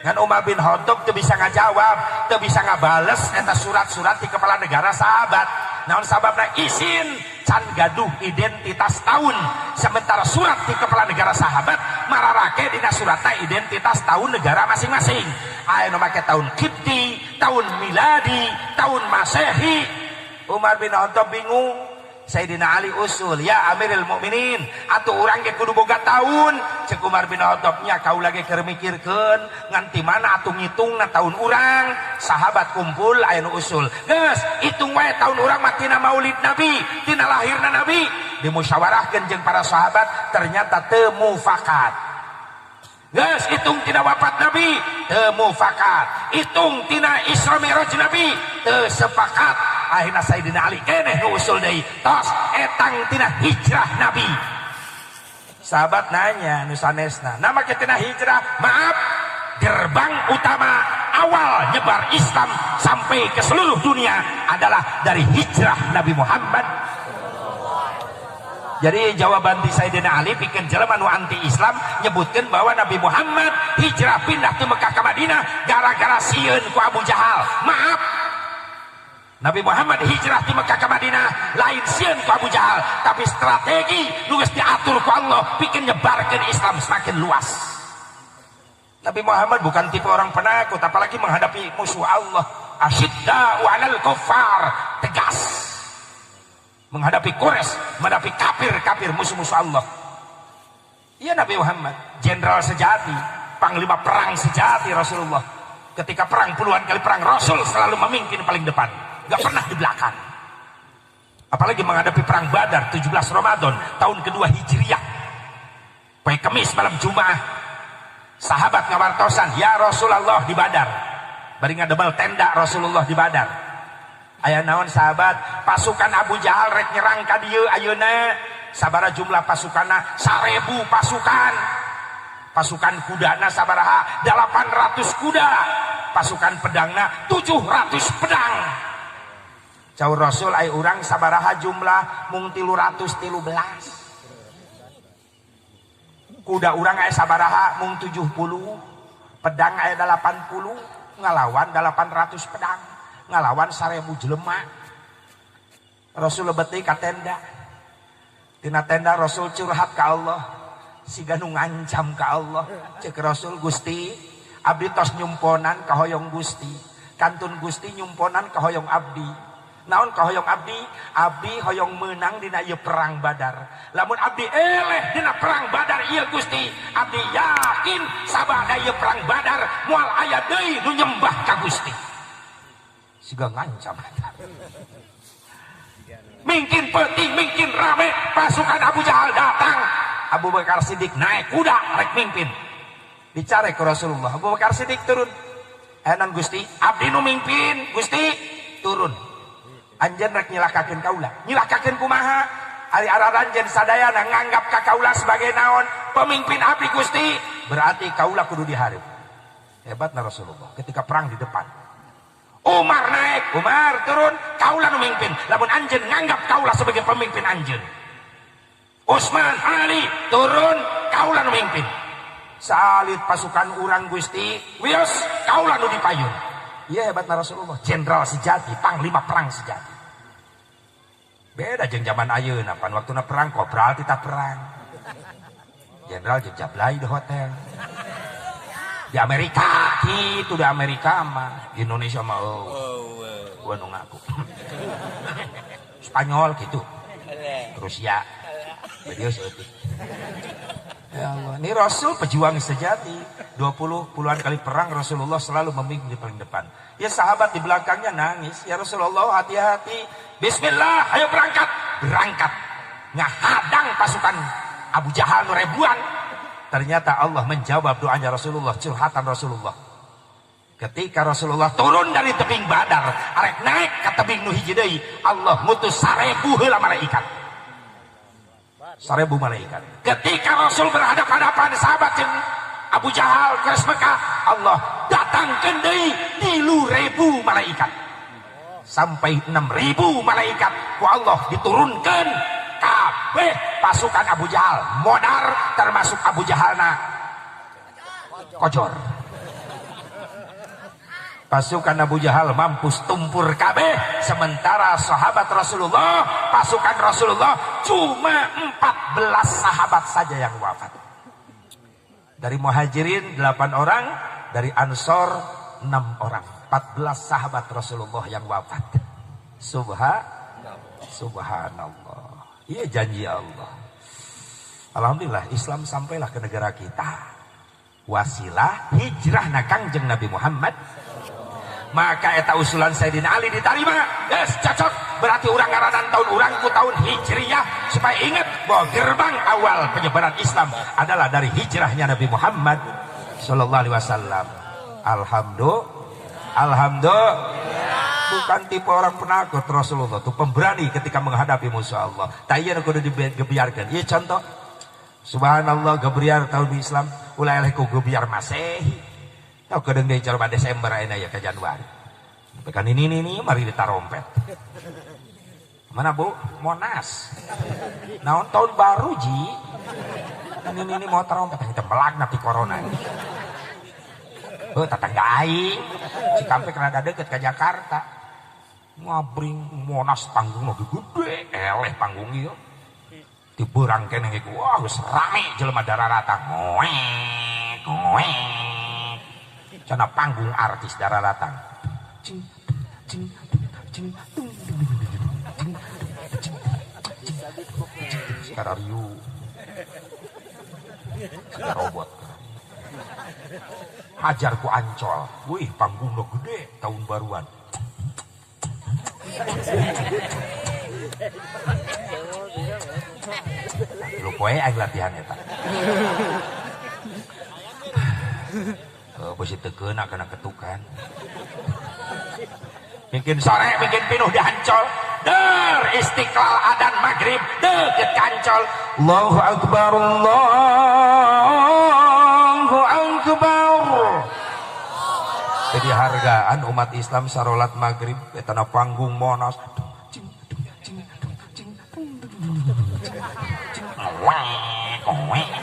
Ngan Umar bin Khattab teu bisa ngajawab, teu bisa ngabales eta surat-surat di kepala negara sahabat. Naon sababna isin can gaduh identitas tahun, sementara surat di kepala negara sahabat mararake dina suratna identitas tahun negara masing-masing. Aya nu make tahun Qibti, tahun miladi, tahun Masehi. Umar bin Khattab bingung. Sayyidina Ali usul, ya Amirul Mukminin, atuh urang ge kudu boga tahun. Cek Umar bin Khattab nya kau lagi keur mikirkeun ngan ti mana atuh ngitungna tahun urang. Sahabat kumpul aya nu usul, geus hitung wae tahun urang mah tina maulid Nabi, tina lahirna Nabi. Dimusyawarahkeun jeung para sahabat, ternyata teu mufakat. Geus hitung tina wafat Nabi, teu mufakat. Hitung tina Isra Mi'raj Nabi, teu sepakat. Akhirnya Sayyidina Ali keneh nu usul deui, tos etang tina hijrah Nabi. Sahabat nanya nu sanesna, nama tina hijrah, maaf, gerbang utama awal nyebar Islam sampai ke seluruh dunia adalah dari hijrah Nabi Muhammad. Jadi jawaban di Sayyidina Ali bikin jelema nu anti Islam nyebutkan bahwa Nabi Muhammad hijrah pindah ke Mekah ke Madinah gara-gara sieun ku Abu Jahal. Maaf, Nabi Muhammad hijrah di Mekah ke Madinah lain sieun ku Abu Jahal, tapi strategi nu geus diatur ku Allah bikin nyebarkeun Islam semakin luas. Nabi Muhammad bukan tipe orang penakut, apalagi menghadapi musuh Allah. Asyidda'u 'alal kuffar, tegas menghadapi Quraisy, menghadapi kafir musuh-musuh Allah. Iya Nabi Muhammad jenderal sejati, panglima perang sejati Rasulullah. Ketika perang puluhan kali perang, Rasul selalu memimpin paling depan, gak pernah di belakang. Apalagi menghadapi perang Badar 17 Ramadan tahun kedua Hijriyah, poe Kemis malam Jumat, sahabat ngawartosan, ya Rasulullah di Badar, bari ngadebel tenda Rasulullah di Badar. Aya naon sahabat, pasukan Abu Jahal rek nyerang ka dieu ayeuna. Sabaraha jumlah pasukanna? 1000 pasukan. Pasukan kudana sabaraha? 800 kuda. Pasukan pedangna 700 pedang. Caur Rasul aya urang sabaraha jumlah? Mung 313. Kuda urang aya sabaraha? Mung 70. Pedang aya 80. Ngalawan 800 pedang. Ngalawan 1000 jelema. Rasul lebeti ka tenda. Tina tenda Rasul curhat ka Allah, siga nu ngancam ka Allah. Cek Rasul, Gusti abdi tos nyumponan ka hoyong Gusti, kantun Gusti nyumponan ka hoyong abdi. Naon ka hoyong abdi? Abdi hoyong menang dina ieu perang Badar. Lamun abdi eleh dina perang Badar ieu Gusti, abdi yakin sabada ieu perang Badar moal aya deui nu nyembah ka Gusti. Siga ngancam. Mungkin penting, mungkin rame, pasukan Abu Jahal datang. Abu Bakar Siddiq naik kuda rek mimpin. Dicari ke Rasulullah. Abu Bakar Siddiq turun. Enan Gusti, abdi nu mimpin, Gusti turun. Anjeun rek nyilakakeun kaula. Nyilakakeun kumaha? Ari araranjeun sadayana nganggap ka kaula sebagai naon? Pemimpin abdi Gusti. Berarti kaula kudu dihareup. Hebatna Rasulullah ketika perang di depan. Umar naik, Umar turun, kaulah nu mimpin. Lamun anjeun nganggap kaulah sebagai pemimpin anjeun. Utsman, Ali turun, kaulah nu mimpin. Salit pasukan urang Gusti, wios kaulah nu dipayun. Iya hebatna Rasulullah, jenderal sejati, panglima perang sejati. Beda jeung zaman ayeuna, pan waktuna perang kopral tita perang. Jenderal jeung jablay di hotel. Di Amerika gitu, di Amerika mah, di Indonesia mah gua nu ngaku Spanyol gitu. Rusia video seetik. Ya Allah, ini Rasul pejuang sejati. 20-an kali perang Rasulullah selalu memimpin di paling depan. Ya sahabat di belakangnya nangis. Ya Rasulullah hati-hati. Bismillah, ayo berangkat. Berangkat. Ngahadang pasukan Abu Jahal ribuan. Ternyata Allah menjawab doanya Rasulullah, curhatan Rasulullah. Ketika Rasulullah turun dari tebing Badar, arek naik ke tebing nu hiji deui, Allah mutus 1000 heula malaikat. 1000 malaikat. Ketika Rasul berhadapan-hadapan sahabat jeung Abu Jahal ke Mekah, Allah datangkeun deui 3000 malaikat. Sampai 6000 malaikat ku Allah diturunkeun kabeh pasukan Abu Jahal modar, termasuk Abu Jahalna kojor. Pasukan Abu Jahal mampus tumpur kabeh, sementara sahabat Rasulullah, pasukan Rasulullah cuma 14 sahabat saja yang wafat. Dari Muhajirin 8 orang, dari Ansor 6 orang. 14 sahabat Rasulullah yang wafat. Subhanallah. Iya janji Allah. Alhamdulillah Islam sampailah ke negara kita. Wasilah hijrah na Kangjeng Nabi Muhammad. Maka eta usulan Sayyidina Ali diterima. Yes, cocok. Berarti urang ngaranan tahun urang ku tahun Hijriyah, supaya ingat bahwa gerbang awal penyebaran Islam adalah dari hijrahnya Nabi Muhammad sallallahu alaihi wasallam. Alhamdulillah. Bukan tipe orang penakut Rasulullah, itu pemberani ketika menghadapi musuh Allah. Tayar kudu digebiarkan. Ieu contoh. Subhanallah gebiar tahun Islam, ulah eleh ku gebiar Masehi. Oh, kedeng deui coba Desember ayeuna ya ke Januari. Pekan ini mari ditarompet. Mana Bu? Monas. Naon tahun baru ji. Ini mau tarompet kita melagna ti corona. Tetangga aing Cikampek rada deket ke Jakarta. Ngabring Monas panggung lagi gede, eleh panggung ieu. Ti beurang keneh ge wah geus rame jelema dararata. Ngoek. Cana panggung artis dararatan. Sekarariu. Robot. Hajar ku Ancol. Wih, panggung lo gede tahun baruan. Lu poe aing latihan eta. Besi tekeuna kena ketukan. Bikin sore, bikin pinuh di Ancol. Der Istiqlal adan maghrib deket Ancol. Allahu Akbar, Allahu Akbar. Jadi hargaan umat Islam sarolat maghrib etana panggung Monas.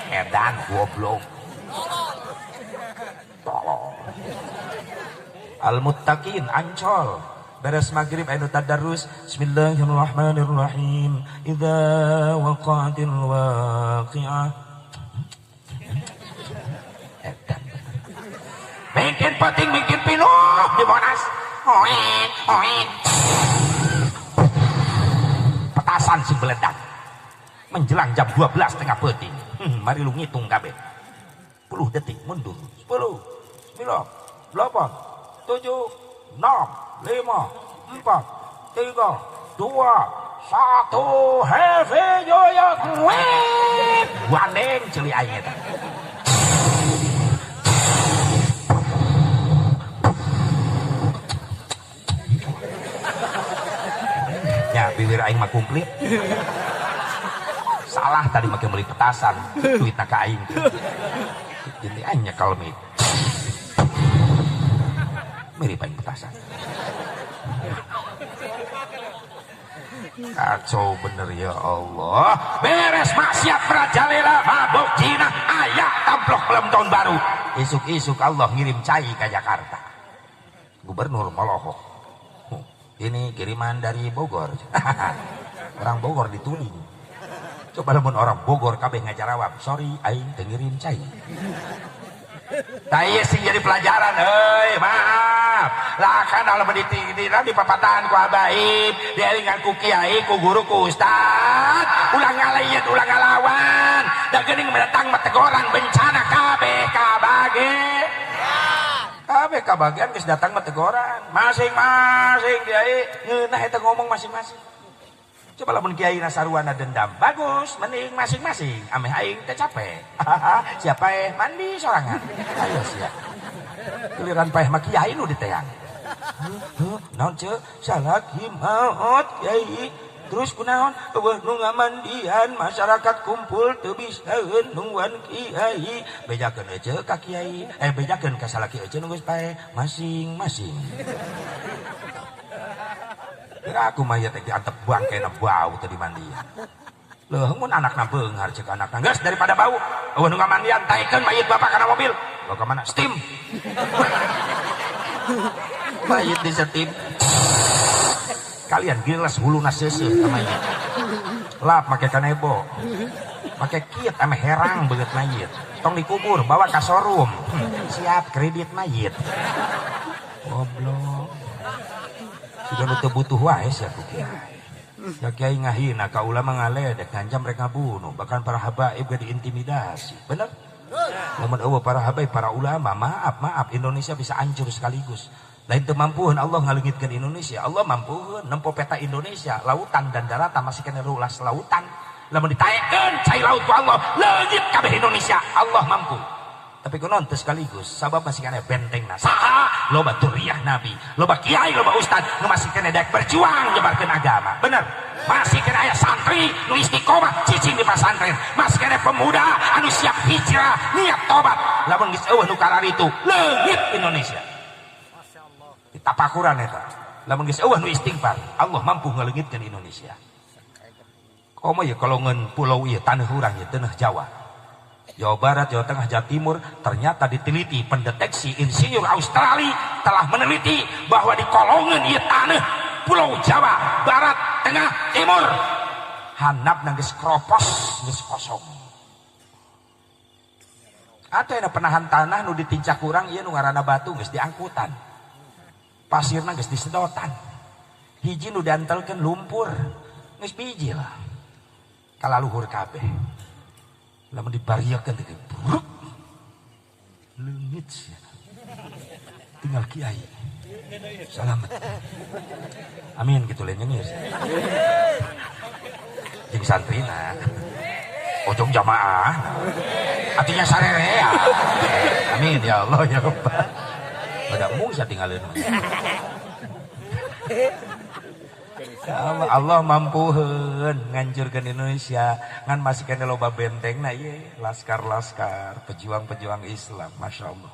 Edan goblok. Al-Muttaqin Ancol beres maghrib anu tadarrus Bismillahirrahmanirrahim idza waqa'atil waqi'ah. Bikin penting bikin pinuh di Monas. Petasan sing meledak menjelang jam 12 tengah penting. Mari lu ngitung kabeh. 10 detik mundur. 10 9 8 7 6 5 4 3 2 1 heavy joyok wandeng celi aing eta. Ya bibir aing mah komplit. Salah tadi make meuli petasan, duitna ka aing. Jadi aing nyekal mie. Mirip aing petasan. Kacau bener ya Allah. Beres maksiat merajalela mabuk Cina ayah tamplok belum tahun baru. Isuk-isuk Allah ngirim cai ke Jakarta. Gubernur Molohok. Ini kiriman dari Bogor. Orang Bogor dituling. Coba namun orang Bogor kabeh ngajarawab. Sorry aing teu ngirim cai. Nah iya sih jadi pelajaran, maaf. Lah kan dalam di papatan ku habaib, dielingan ku kiai, ku guru, ku ustad, ulang ngalayan, ulang ngalawan, da geuning mendatang teguran bencana kabeh kabagian geus datang teguran. Masing-masing kiai ngeunah eta ngomong masing-masing. Coba lamun kiai nasaruana dendam, bagus, mending masing-masing. Ameh aing teh capek. Siapa mandi sorangan. Ayo sia. Giliran paeh mah kiai nu diteang. Naon ceuk? Salaki maot kiai. Terus kunaon? Eueuh nu ngamandian masyarakat kumpul teu bisa nungguan kiai. Bejakeun eueuh ka kiai. Bejakeun ka salaki eueuh nu geus paeh masing-masing. Kira aku mah ya teh diantep bangkena bau teh di mandian. Leuh mun anakna beunghar ceuk anakna geus daripada bau. Eueuh nu ngamandian taekeun mayit bapak kana mobil. Bawa ka mana? Steam. Mayit di steam. Kalian gilas huluna seuseuh ka mayit. Lap make kanebo. Make kiet ame herang beungeut mayit. Tong dikubur bawa ka showroom. Siap kredit mayit. Goblok. Sudah nu teu butuh wae sia ku kiai. Ya kiai ngahina ka ulama ngaledek ngancam mereka bunuh, bahkan para habaib ge diintimidasi. Bener? Lamun eueuh para habaib, para ulama, maaf Indonesia bisa hancur sekaligus. Lain teu mampueun Allah ngaleungitkeun Indonesia. Allah mampueun nempo peta Indonesia, lautan dan daratan masih kena luas lautan. Lamun ditaekeun cai laut ku Allah, leungit kabeh Indonesia. Allah mampu. Tapi kunaon teu sekaligus, sabab masih kena bentengna. Saha? Loba duriyah Nabi, loba kiai, loba ustad, nu masih kena daek berjuang nyebarkeun agama. Bener? Masih kena aya santri nu istiqomah cicing di pasantren. Masih kena pemuda anu siap hijrah, niat tobat. Lamun geus eueuh nu kalaritu, leungit Indonesia. Masyaallah. Ditapakuran eta. Lamun geus eueuh nu istighfar, Allah mampu ngaleungitkeun Indonesia. Komo ya kalau ngeun pulau ieu taneuh urang ieu taneuh Jawa. Jawa Barat, Jawa Tengah, Jawa Timur, ternyata diteliti pendeteksi insinyur Australia telah meneliti bahwa di kolongan ieu taneuh Pulau Jawa, Barat, Tengah, Timur handapna geus kropos, geus kosong. Atuh aya penahan tanah nu ditincak urang ieu nu ngaranna batu geus diangkutan. Pasirna geus disedotan. Hiji nu diantelkeun lumpur geus biji lah. Kalaluhur kabeh. Lamun dibariakeun teh buruk. Leungit sia. Tinggal kiai. Selamat. Amin gitu lain nyengir. Jeung santrina. Ojong jamaah. Artinya sarerea. Amin ya Allah ya Rabbal. Pada mung sa tinggalin. Allah mampuheun ngancurkeun Indonesia ngan masih kena loba bentengna ieu laskar-laskar pejuang-pejuang Islam. Masya Allah.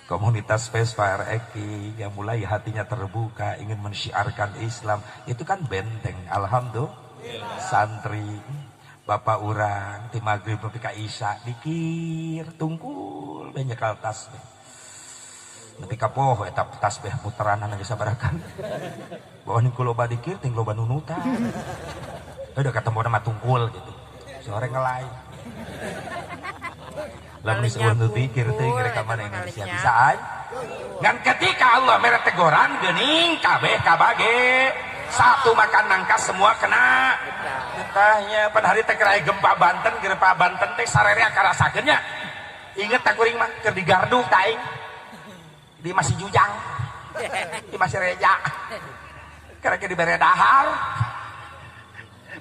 Komunitas Vespa RX yang mulai hatinya terbuka ingin mensyiarkan Islam itu kan benteng. Alhamdulillah. Santri bapak urang ti magrib nepi ka isya dikir tungkul banyak kal tasbih. Nepi ka poho eta tasbih puteranana geus sabarakan. Bawa ning loba dikir ting loba nunutan. Udah ketemu nama tungkul gitu. Sore ngelai. Lamun disebut nu dikir teuing rek ka mana Indonesia bisa ay. Ngan ketika Allah mere teguran geuning kabeh kabage. Satu makan nangka semua kena. Getahnya pan hari teh keur gempa Banten, gempa Banten teh sarerea karasakeun nya. Inget tak kuring mah keur di Gardu ka aing. Di masih Jujang. Di masih Reja. Karena di bere dahar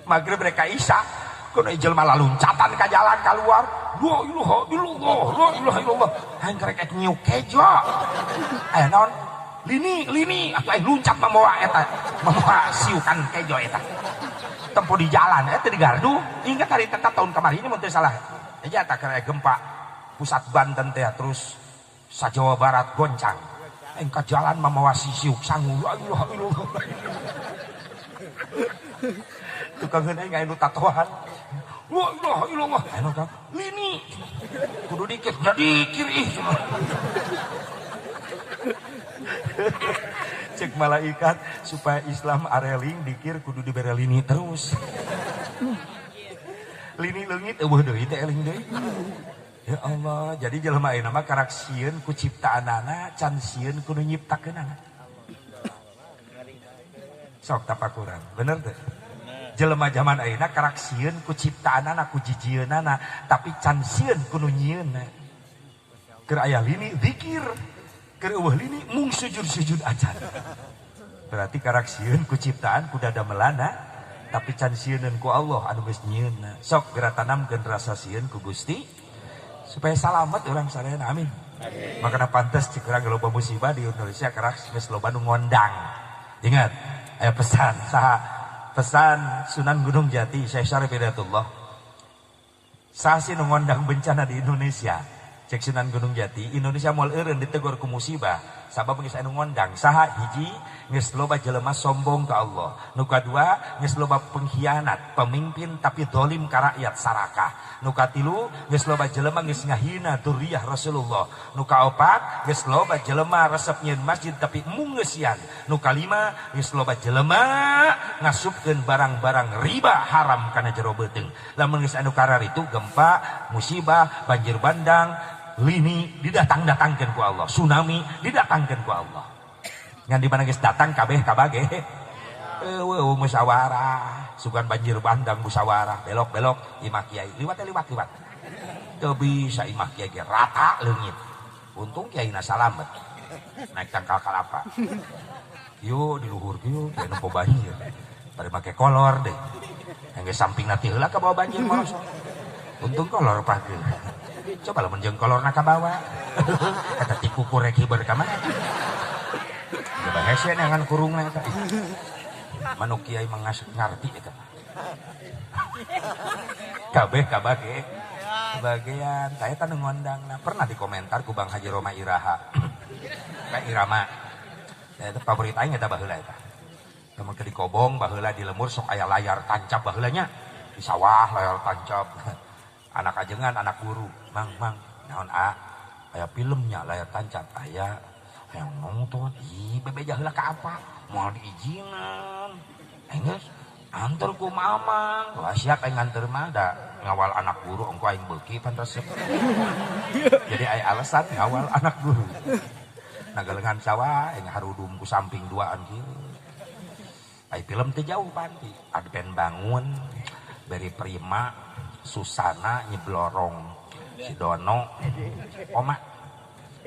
magrib mereka isya kuna jelema laluncatan ka jalan keluar la ilaha illallah hain karek nyiuk kejo aya naon lini atuh aya luncat mamoa eta mamoa siukan kejo eta tempo di jalan eta di Gardu ingat hari tetap tahun kemarin mun teu salah aja eta karek gempa pusat Banten teh terus sa Jawa Barat goncang engka jalan mamawa siuk sangu la ilaha illallah tukang aing anu tatoan la ilaha illallah anu kan lini kudu dikir ih cek malaikat supaya Islam areling dikir kudu dibere lini terus lini leungit eueuh deui teh eling deui Ya Allah, jadi jelema ayeuna mah karak sieun ku ciptaanana, can sieun kudu nyiptakeunana. Sok tapakuran, bener teh? Jelema zaman ayeuna karak sieun ku ciptaanana, ku jijieunana, tapi can sieun kudu nyieunna. Keur aya lini zikir, keur eueuh lini mung sujud-sujud acan. Berarti karak sieun ku ciptaan ku dada melana, tapi can sieun ku Allah anu geus nyieunna. Sok geura tanamkeun rasa sieun ku Gusti supaya selamat orang sadayana, amin. Makanya pantas cik urang loba musibah di Indonesia keras geus loba nu ngondang. Ingat, aya pesan saha? Pesan Sunan Gunung Jati Syekh Syarif Hidayatullah. Saha sih nu ngondang bencana di Indonesia? Cek Sunan Gunung Jati, Indonesia moal eureun ditegur ku musibah. Sabab geus anu ngondang. Saha? Hiji, geus loba jelema sombong ka Allah. Nu kadua, geus loba pengkhianat, pemimpin tapi zalim ka rakyat sarakah. Nu katilu, geus loba jelema geus ngahina dzurriyyah Rasulullah. Nu kaopat, geus loba jelema resep nyieun masjid tapi mung geus sian. Nu kalima, geus loba jelema ngasupkeun barang-barang riba haram kana jero beuteung. Lamun geus anu karar itu gempa, musibah, banjir bandang, lini didatang-datangkeun ku Allah, tsunami didatangkeun ku Allah. Ngan di mana geus datang kabeh kabage. Musyawarah, sugan banjir bandang musyawarah, belok-belok imah kiai, liwat. Teu bisa imah kiai ge rata leungit. Untung kiaina salamet. Naik tangkal kalapa. Yo di luhur kieu teh nempo banjir. Bari make kolor deh. Yang sampingna teh heula ka bawa banjir moros. Untung kolor pakeun. Coba lamun jeung kolorna ka bawa. Kata ti kukur rek hiber ka mana. Coba hese nangan kurungna eta. Manuk kiai mengasih ngarti eta. Kabeh kabage bagian saya tan ngondang. Nah, pernah dikomentar ku Bang Haji Roma Iraha. Kayak Irama. Eta favorit aing eta baheula eta. Lamun ke di Kobong baheula di lemur sok aya layar tancap baheula nya. Di sawah layar tancap. Anak ajengan anak guru, mang naon aya filmnya layar tancap aya yang nonton bebe heula ka apa moal diijinan enggeus antar ku mamang wah siap aing nganter mah da ngawal anak guru engko aing beuki pan resep jadi aya alasan ngawal anak guru nagalengan sawah aing harudum ku samping duaan kieu aya film teh jauh panti Adven Bangun Beri Prima Susana Nyeblorong si Dono Oma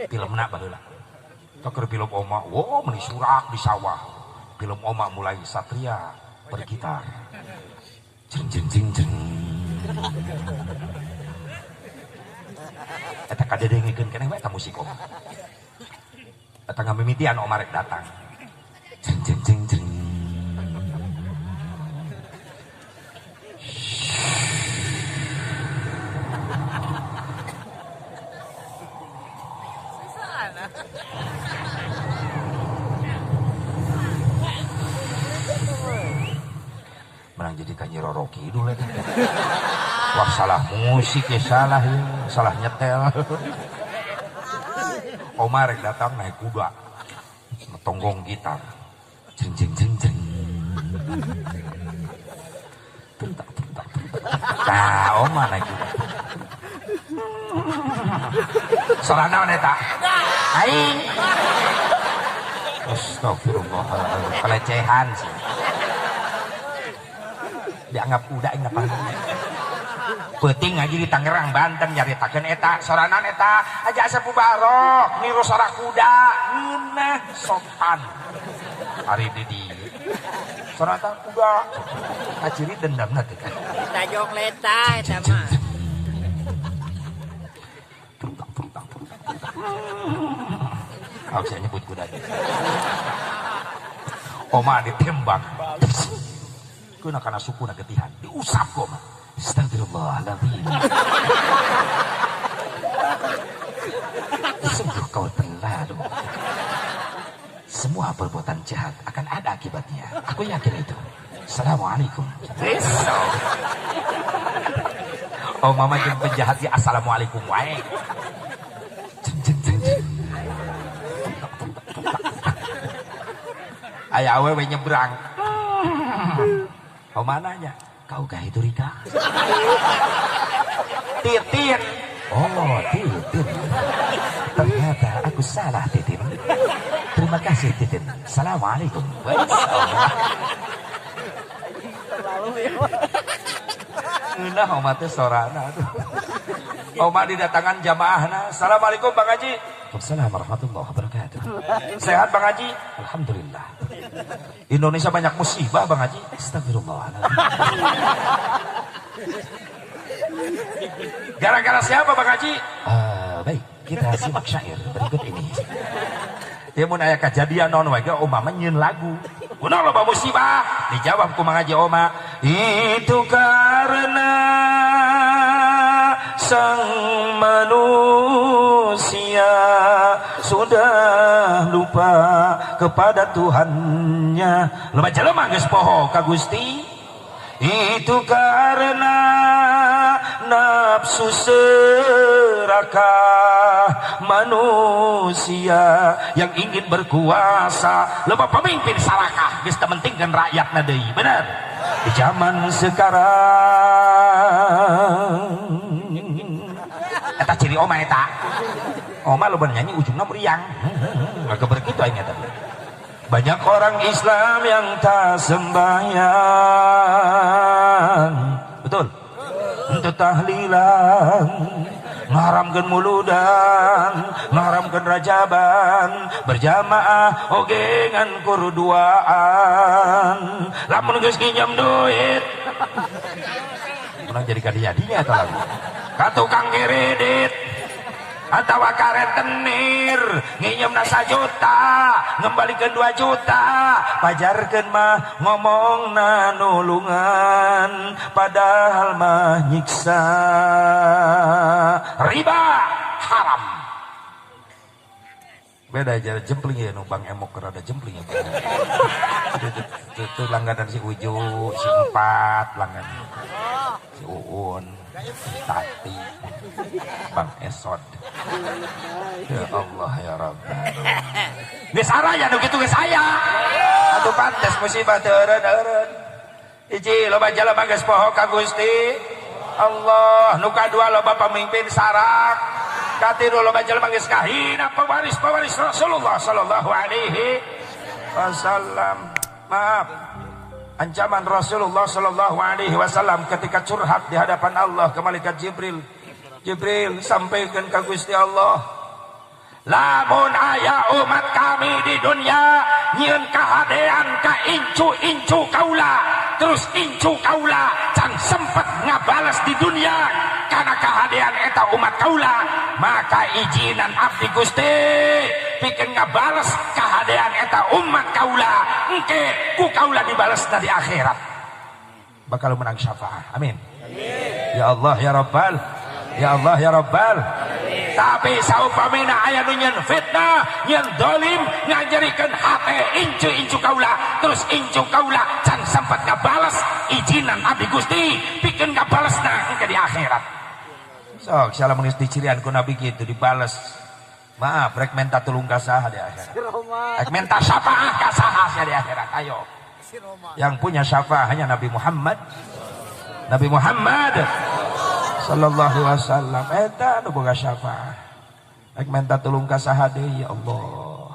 filmna baheula keur film Oma wow meuni surak di sawah film Oma mulai Satria bergitar jeng jeng jeng jeng eta kadedengkeun keneh we eta musik Oma eta ngamimitian Oma rek datang jeng jeng jeng jeng menang jadi kanyi Roro Kidul ya. Wah salah musik ya salah ya, salah nyetel. Omar datang naik kuda, tonggong gitar, jeng jeng jeng jeng. Nah Omar naik kuda. Soalnya naon eta? Aing. Astagfirullahaladzim, pelecehan sih. Dianggap kuda ingat panggung. Peuting aja di Tangerang Banten nyaritakeun eta soranan eta aja Sepu Barok niru sora kuda ngeunah sopan. Ari di dieu. Sorata kuda kaciri dendamna teh kan. Kita jogleta eta mah. Kau bisa nyebut kuda. Oma ditembak. Kuna kana suku na getihan diusap kok mah. Astagfirullahaladzim. Sungguh kau terlalu. Semua perbuatan jahat akan ada akibatnya. Aku yakin itu. Assalamualaikum. Oh mama jeung penjahat ya assalamualaikum wae. Aya awewe nyebrang. Oh mananya? Kau kah itu Rika? Titin. Oh, Titin. Ternyata aku salah, Titin. Terima kasih, Titin. Assalamualaikum. Nah, Oma teh sorana tuh. Oma didatangan jamaahna. Assalamualaikum Bang Haji. Waalaikumsalam warahmatullahi wabarakatuh. Sehat Bang Haji? Alhamdulillah. Indonesia banyak musibah Bang Haji. Astagfirullahaladzim. Gara-gara siapa Bang Haji? Baik, kita simak syair berikut ini. Dia mau nanya kejadian non waga Oma menyen lagu. Kuno loba musibah. Dijawab ku Mang Haji Oma. Itu karena sang manusia sudah lupa kepada Tuhannya. Loba jelema geus poho ka Gusti. Itu karena nafsu serakah manusia yang ingin berkuasa. Loba pemimpin sarakah geus teu mentingkeun rakyatna deui. Bener. Di zaman sekarang eta ciri Oma eta. Oma loba nyanyi ujungna meriang. Maka berkitu aing eta. Banyak orang Islam yang tak sembahyang. Betul. Untuk tahlilan, ngaramkeun muludan, ngaramkeun rajaban, berjamaah oge ngan kurduaan. Lamun geus nginjem duit. Menang jadi kadinya eta lagu. Ka tukang kredit atawa ka rentenir nginjem 1 juta ngembalikan 2 juta pajarkeun mah ngomongna nulungan padahal mah nyiksa. Riba haram. Beda aja jempling ya Bang Emok rada jempling ya. Itu langganan si Uju, si Empat langganan. Si Uun, si Tati, Bang Esod. Ya Allah ya Rabbana. Geus araya nu kitu geus aya. Atuh pantes musibah teu eureun-eureun. Hiji loba jalema geus poho ka Gusti Allah, nu kadua loba pamimpin sarak, katilu loba jalema geus kahina pewaris Rasulullah sallallahu alaihi wasallam. Maaf, ancaman Rasulullah sallallahu alaihi wasallam ketika curhat di hadapan Allah ke malaikat Jibril. Jibril sampaikan ke Gusti Allah, lamun aya umat kami di dunia nyieun kahadean ka incu kaula, terus incu kaula can sempet ngabales di dunia karena kahadean eta umat kaula, maka izinan abdi Gusti pikeun ngabales kahadean eta umat kaula engke ku kaula dibalesna di akhirat bakal menang syafaat. Amin. Ya Allah ya Rabbal, ya Allah ya Rabbal. Tapi saupamina aya nu nyeun fitnah, nyeun dolim, ngajarikeun hate incu kaula, terus incu kaula can sempat ngabales izinan abdi Gusti pikeun ngabalesna engke di akhirat. Sok salamun geus dicirian ku nabi kitu dibales. Maaf rek menta tulung ka saha di akhirat. Rek menta syafaat ka saha di akhirat. Ayo. Yang punya syafaat hanya Nabi Muhammad. Nabi Muhammad sallallahu alaihi wasallam eta nu boga syafaat. Rek menta tulung ka saha deui ya Allah.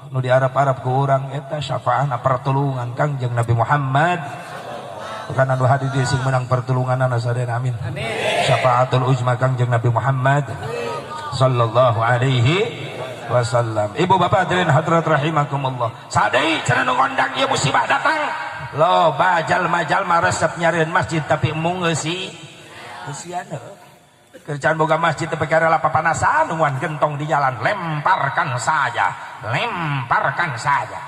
Nu diarep-arep ku urang eta syafaatna pertulungan Kangjeng Nabi Muhammad. Bukan anu hadir di sing menang pertulunganana sadayana amin. Syafaatul uzma Kangjeng Nabi Muhammad sallallahu alaihi wasallam. Ibu bapak hadirin hadirat rahimakumullah. Sadai cenah nu ngondang ieu musibah datang. Loba jalma-jalma resep nyarieun masjid tapi mung eusi eusiana. Kerjaan boga masjid teh perkara papanasan nuan gentong di jalan, lemparkan saja. Lemparkan saja.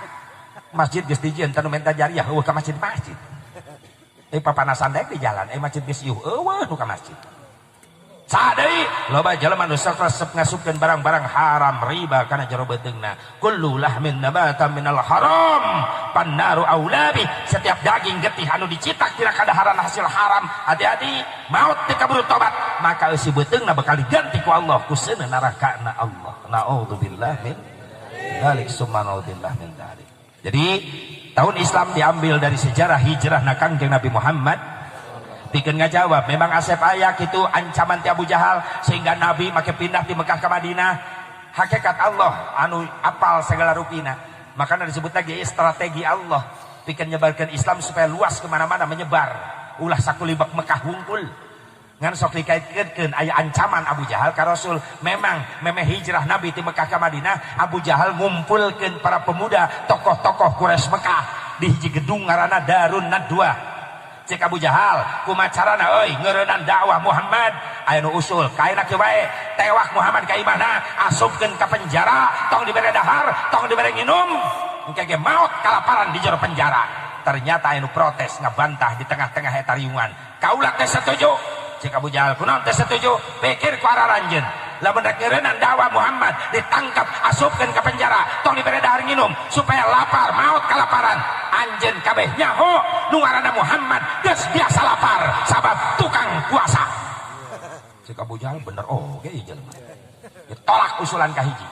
Masjid geus dijieun tanu menta jariah eueuh ka masjid. Papanasan daek di jalan, masjid geus yuh eueuh nu ka masjid. Sadai loba jalema nu sok resep ngasupkeun barang-barang haram riba kana jero beteungna. Kullu lahmin nabata minal haram pannaru aulabi. Setiap daging getih anu dicitak tina kadaharan hasil haram, hati-hati maut teu kaburu tobat, maka eusi beteungna bakal diganti ku Allah ku seuneu narakana Allah. Naudzubillah min dzalik summa naudzubillah min dzalik. Jadi tahun Islam diambil dari sejarah hijrah na Kangjeng Nabi Muhammad. pikeun ngajawab memang asep aya kitu ancaman ti Abu Jahal sehingga Nabi make pindah di Mekah ke Madinah. Hakikat Allah anu apal segala rupina, makanya disebut lagi strategi Allah pikeun nyebarkeun Islam supaya luas kemana-mana menyebar ulah sakulibak Mekah wungkul ngan sok dikaitkeun aya ancaman Abu Jahal ka Rasul. Memang memeh hijrah Nabi ti Mekah ke Madinah, Abu Jahal ngumpulkeun para pemuda tokoh-tokoh Quraisy Mekah di hiji gedung ngaranna Darun Nadwa. Cek Abu Jahal kumaha carana euy ngeureunnan dakwah Muhammad, aya nu usul kaena kieu bae tewak Muhammad ka imahna asupkeun ka penjara tong dibere dahar tong dibere nginum engke ge maot kalaparan di jero penjara. Ternyata aya nu protes ngabantah di tengah-tengah eta riungan, kaula teh setuju. Cek Abu Jahal kunaon teh setuju, pikir ku araranjeun lamun rek ngeureunnan dakwah Muhammad ditangkap asupkeun ka penjara tong dibere dahar nginum supaya lapar maot kalaparan. Anjeun kabeh nyaho nu ngaranna Muhammad geus biasa lapar sabab tukang puasa. Cek Abu Jahal bener oge ieu jelema. Ditolak usulan kahiji.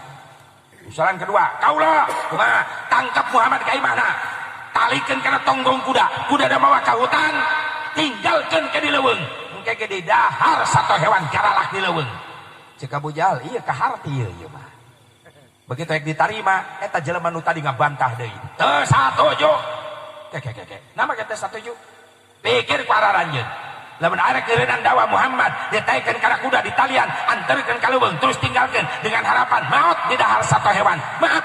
Usulan kedua, kaula kumaha tangkap Muhammad ka imahna, talikeun kana tonggong kuda, kuda da mawa ka hutan, tinggalkeun ke di leuweung. Engke ge di dahar sato hewan karalak di leuweung. Cek Abu Jahal ieu kaharti ieu mah. Begitu yang ditarima eta jelema nu tadi ngabantah deui teu satuju. Nama teu satuju, pikir ku araranjeun lamun arek ngeureunnan dakwah Muhammad ditaikeun kana kuda di talian anterkeun ka leuweung terus tinggalkeun dengan harapan maot di dahar sato hewan. Maaf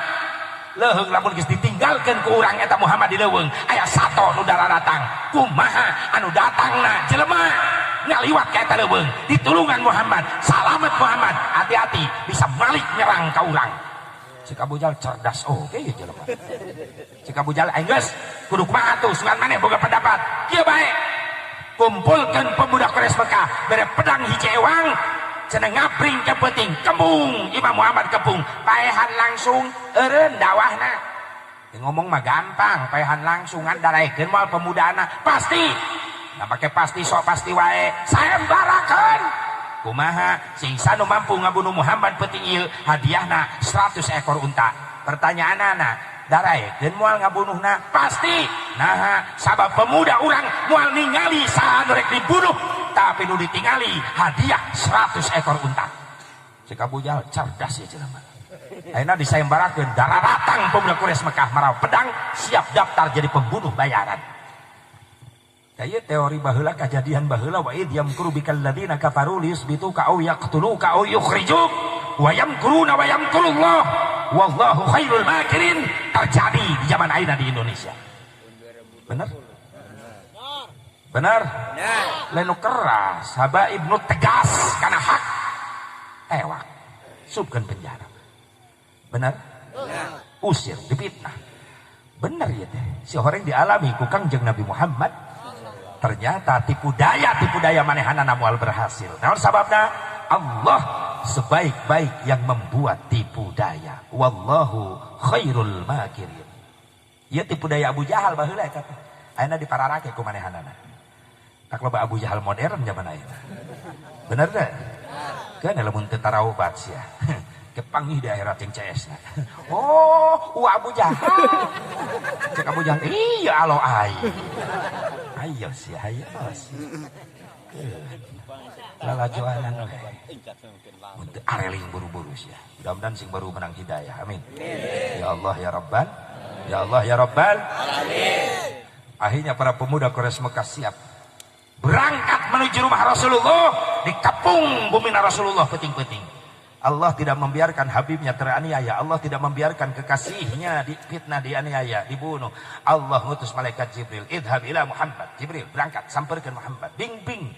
leuheung lamun geus ditinggalkeun ku urang eta Muhammad di leuweung aya sato nu dararatang, kumaha anu datangna jelema ngaliwat ka eta leuweung ditulungan Muhammad, salamet Muhammad, hati-hati bisa balik nyerang ka urang. Cek Abu Jahal cerdas oke ya jelema. Cek Abu Jahal geus kudu kumaha atuh sungan maneh boga pendapat kieu bae, kumpulkeun pemuda Quraisy Mekah bere pedang hiji ewang cenah ngabring ke peuting kembung Imam Muhammad kepung paehan langsung eureun dakwahna. Ngomong mah gampang, paehan langsungan daraekeun moal pemudana pasti. Nah pake pasti sok pasti wae sayembarakeun. Kumaha singsa nu mampu ngabunuh Muhammad peuting ieu hadiahna 100 ekor unta. Pertanyaanana daraekeun moal ngabunuhna pasti. Nah sabab pemuda urang moal ningali saha nu rek dibunuh tapi nu ditingali hadiah 100 ekor unta. Cek Abu Jahal cerdas ya jelema. Ayeuna disayembarakeun dararatang pemuda Quraisy Mekah maraw pedang siap daftar jadi pembunuh bayaran. Kaya teori baheula kejadian baheula wa id yamkuru bikal ladina kafaru liyusbituka aw yaqtuluka aw yukhrijuk wa yamkuruna wa yamkurullah wallahu khairul makirin terjadi di zaman ayeuna di Indonesia. Benar? Benar? Lenu keras haba ibnu tegas kana hak ewak subkeun penjara. Benar? Usir dipitnah. Benar ya teh si horeng dialami ku Kangjeng Nabi Muhammad. Ternyata tipu daya manehanana moal berhasil. Naon sababna? Allah sebaik-baik yang membuat tipu daya. Wallahu khairul makirin. Ieu tipu daya Abu Jahal baheula eta teh. Ayeuna dipararake ku manehanana. Tak loba Abu Jahal modern zaman ayeuna. Bener teh? Kan lamun teu taraobat sia. Kepanggih di akhirat yang CS-na. Oh, Abu Jahal. Cek Abu Jahal, iya alo ai. Ayo sih, ayo sih. Lalajoanan we. Untuk areling buru-buru sih. Mudah-mudahan sing baru menang hidayah. Amin. Ya Allah ya Rabbal. Ya Allah ya Rabbal. Amin. Akhirnya para pemuda Quraisy Mekah siap berangkat menuju rumah Rasulullah, dikepung bumi Rasulullah peting-peting. Allah tidak membiarkan Habibnya teraniaya. Allah tidak membiarkan kekasihnya difitnah, dianiaya, dibunuh. Allah ngutus malaikat Jibril, idhab ila Muhammad. Jibril berangkat samperkeun Muhammad. Bing.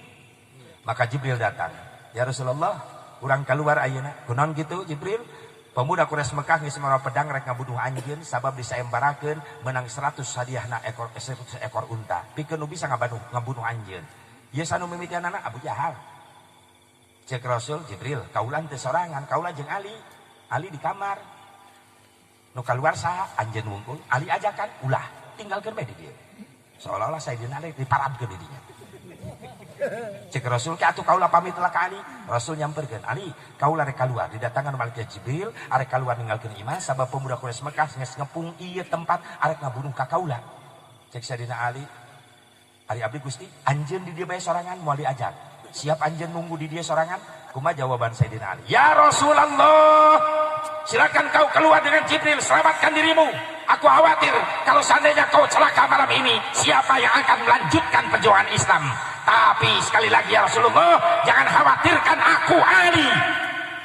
Maka Jibril datang. Ya Rasulullah, urang keluar ayeuna. Kunaon gitu Jibril? Pemuda Quraisy Mekah geus mawa pedang rek ngabunuh anjeun sabab disayembarakeun menang 100 hadiahna 100 ekor unta. Pikeun nu bisa ngabunuh anjeun. Ieu sanu mimitianana Abu Jahal. Cek Rasul Jibril, kaulah teu sorangan, kaulah jeung Ali. Ali di kamar. Nu kaluar saha? Anjeun wungkul. Ali ajakan, ulah tinggalkeun bae di dieu. Seolah-olah Sayyidina Ali diparamkeun di dinya. Cek Rasul ke atuh kaulah pamit lah ka Ali. Rasul nyamperkeun, Ali, kaulah rek kaluar didatangan malaikat Jibril, arek kaluar ninggalkeun iman sabab pemuda Quraisy Mekah geus ngepung ieu tempat arek ngabunuh ka kaulah. Cek Sayyidina Ali, Ari abdi Gusti, anjeun di dieu bae sorangan moal diajak. Siap anjeun nunggu di dia sorangan? Kumaha jawaban Sayyidina Ali? Ya Rasulullah, silakan kau keluar dengan Jibril, selamatkan dirimu. Aku khawatir kalau seandainya kau celaka malam ini, siapa yang akan melanjutkan perjuangan Islam? Tapi sekali lagi ya Rasulullah, jangan khawatirkan aku Ali.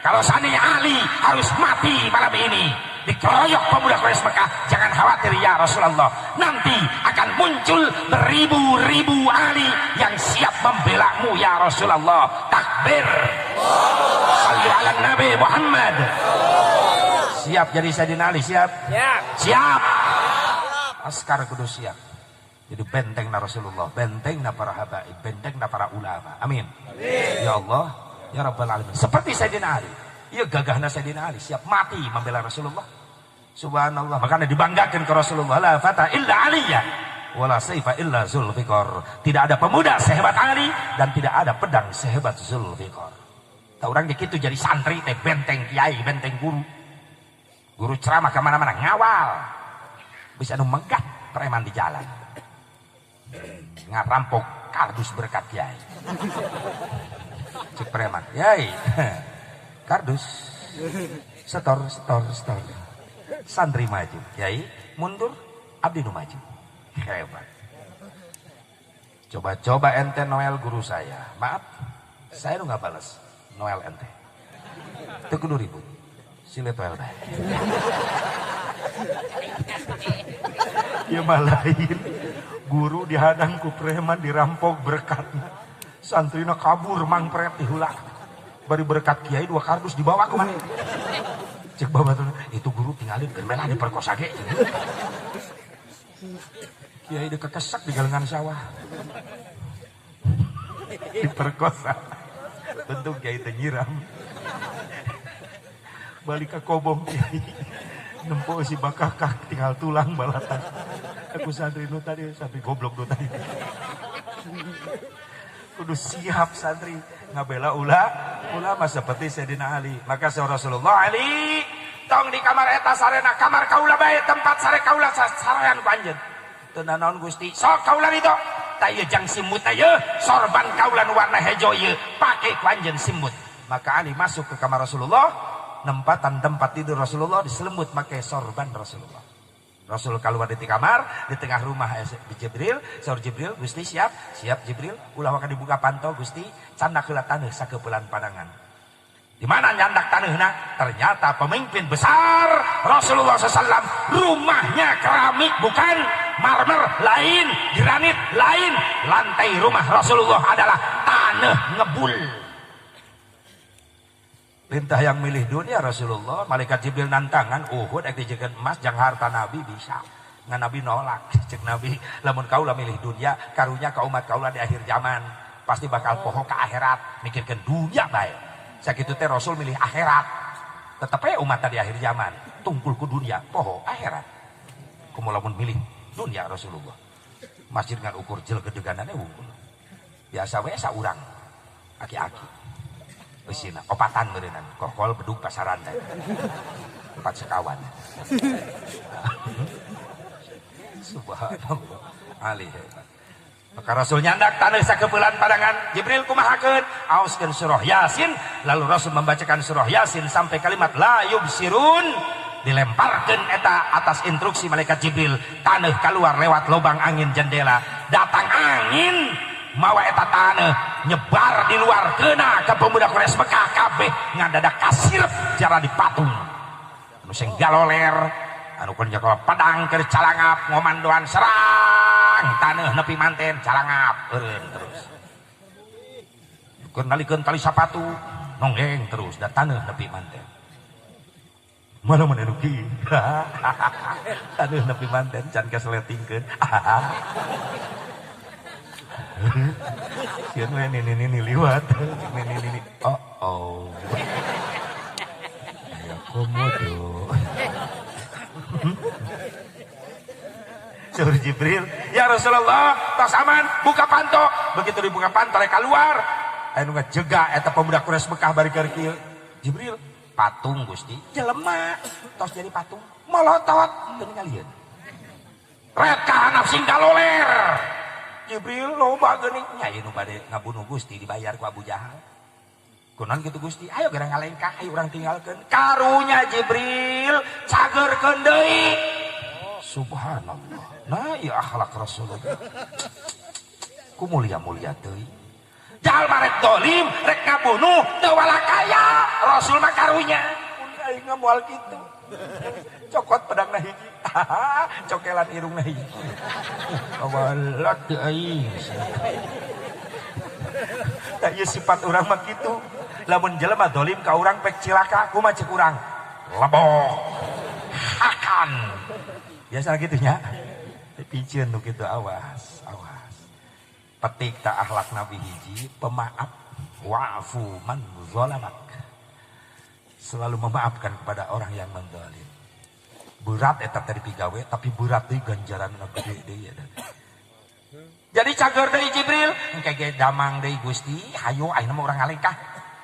Kalau seandainya Ali harus mati malam ini, dikeroyok pemuda Quraisy Mekah, jangan khawatir ya Rasulullah. Nanti akan muncul beribu-ribu Ali yang siap membelamu ya Rasulullah. Takbir. Sallu ala Nabi Muhammad. Siap jadi Sayyidina Ali, siap? Siap. Askar kudu siap. Jadi benteng na Rasulullah, benteng na para habaib, benteng na para ulama. Amin. Ya Allah, ya Rabbal Alamin. Seperti Sayyidina Ali. Ya gagahna Sayyidina Ali, siap mati membela Rasulullah. Subhanallah. Makanya dibanggakan ke Rasulullah. La fata illa aliyah. Wala sayfa illa Zulfikar. Tidak ada pemuda sehebat Ali dan tidak ada pedang sehebat Zulfikar. Tak orang gitu jadi santri teh benteng kiai, benteng guru. Guru ceramah kemana-mana ngawal. Bisa nu megat preman di jalan. Ngarampok kardus berkat kiai. Cek preman, yai. Kardus. Setor. Santri maju, kiai mundur, abdi nu maju. Hebat. Coba ente Noel guru saya. Maaf, saya nu nggak balas Noel ente. Itu kudu ribut. Silet Noel bae. Ya malahin. Guru dihadang ku preman, dirampok berkatnya. Santrina kabur mangpret dihulak. Bari berkat kiai 2 kardus dibawa ke mana? Cek bawa tuh, itu guru tinggalin germela diperkosa ge. Kiai udah kekesak di galengan sawah. Diperkosa. Tentu kiai teh nyiram. Balik ke kobong kiai. Nempo si bakakak tinggal tulang balatan. Aku santri nu tadi, santri goblok nu tadi. Kudu siap santri ngabela ulama seperti Sayyidina Ali. Maka seorang Rasulullah, Ali tong di kamar eta sarena kamar kaula bae tempat sare kaula sarean panjen. Teu naon Gusti, sok kaula itu. Ta ieu jang simut ieu, sorban kaula nu warna hejo ieu, pake panjen simut. Maka Ali masuk ke kamar Rasulullah, nempatan tempat tidur Rasulullah diselemut make sorban Rasulullah. Rasul keluar di kamar, di tengah rumah Jibril, saur Jibril, Gusti siap Jibril, ulah akan dibuka pantau Gusti, candak heula taneuh sakeupelan pandangan. Di mana nyandak taneuhna? Ternyata pemimpin besar Rasulullah SAW, rumahnya keramik bukan marmer, lain granit, lain lantai rumah Rasulullah adalah tanah ngebul. Lintah yang milih dunia Rasulullah, malaikat Jibril nantangan, Uhud ek dijegan emas jang harta Nabi bisa. Ngan Nabi nolak, cek Nabi, lamun kaula milih dunia, karunya ka umat kaula di akhir zaman, pasti bakal poho ke akhirat, mikirkan dunia bae. Sakitu teh Rasul milih akhirat. Tetep aja umat di akhir zaman, tungkul ku dunia, poho akhirat. Kumu lamun milih dunia Rasulullah. Masjid ngan ukur jel gedeganane unggul. Biasa we saurang, aki-aki. Usina, opatan berenang, kokol beduk pasaran teh, 4 sekawan. Subhanallah, Ali hebat. Maka Rasul nyandak taneuh sakeupelan padangan. Jibril kumahakeun? Aoskeun surah Yasin. Lalu Rasul membacakan surah Yasin sampai kalimat la yubsirun. Dilemparkeun eta atas instruksi malaikat Jibril. Taneuh keluar lewat lubang angin jendela. Datang angin. Mawa eta taneuh nyebar di luar keuna ke pemuda Quraisy Mekah kabeh ngadadak kasirep cara dipatung. Anu sing galoler, anu kun nyakola padang keur calangap ngomandoan serang taneuh nepi manten calangap eureun terus. Keur nalikeun tali sapatu nonggeng terus da taneuh nepi manten. Mana anu kieu? Taneuh nepi manten can kasletingkeun. Kian ini liwat, ini. Oh. Ya komodo. Suruh Jibril, ya Rasulullah, tos aman, buka panto. Begitu dibuka panto, mereka keluar. Anu ngejega eta pemuda Quraisy Mekah bari keur kieu. Jibril, patung Gusti, jelema, tos jadi patung, molotot, teu ningalieun. Red ka hanap sing galoler. Jibril loba geuning nya ieu nu bade ngabunuh Gusti dibayar ku Abu Jahal. Kunaon kitu Gusti? Ayo gerang ngalengkah, ayo urang tinggalkeun. Karunya Jibril cagerkeun deui. Subhanallah. Nah, ieu akhlak Rasulullah. Ku mulia-mulia deui. Jalma rek dolim, rek ngabunuh, teu walakaya. Rasul mah karunya. Mun aing mah moal kitu. Cokot pedangna hiji. Cokelan irungna hiji. Kawalat teu aing. Da ieu sifat urang mah kitu. Lamun jelema dolim ka urang pek cilaka, kumaha ceuk urang? Lebok. Akan. Biasa gitu nya. Picieun nu kitu awas, awas. Petik ta akhlak Nabi hiji, pemaaf. Wa'fu man zalamak. Selalu memaafkan kepada orang yang mendolim. Berat eta tadi pigawe, tapi berat deui ganjaranna gede deui ya. Jadi cager deui Jibril, engke ge damang deui Gusti, hayo ayeuna mah urang ngalengkah.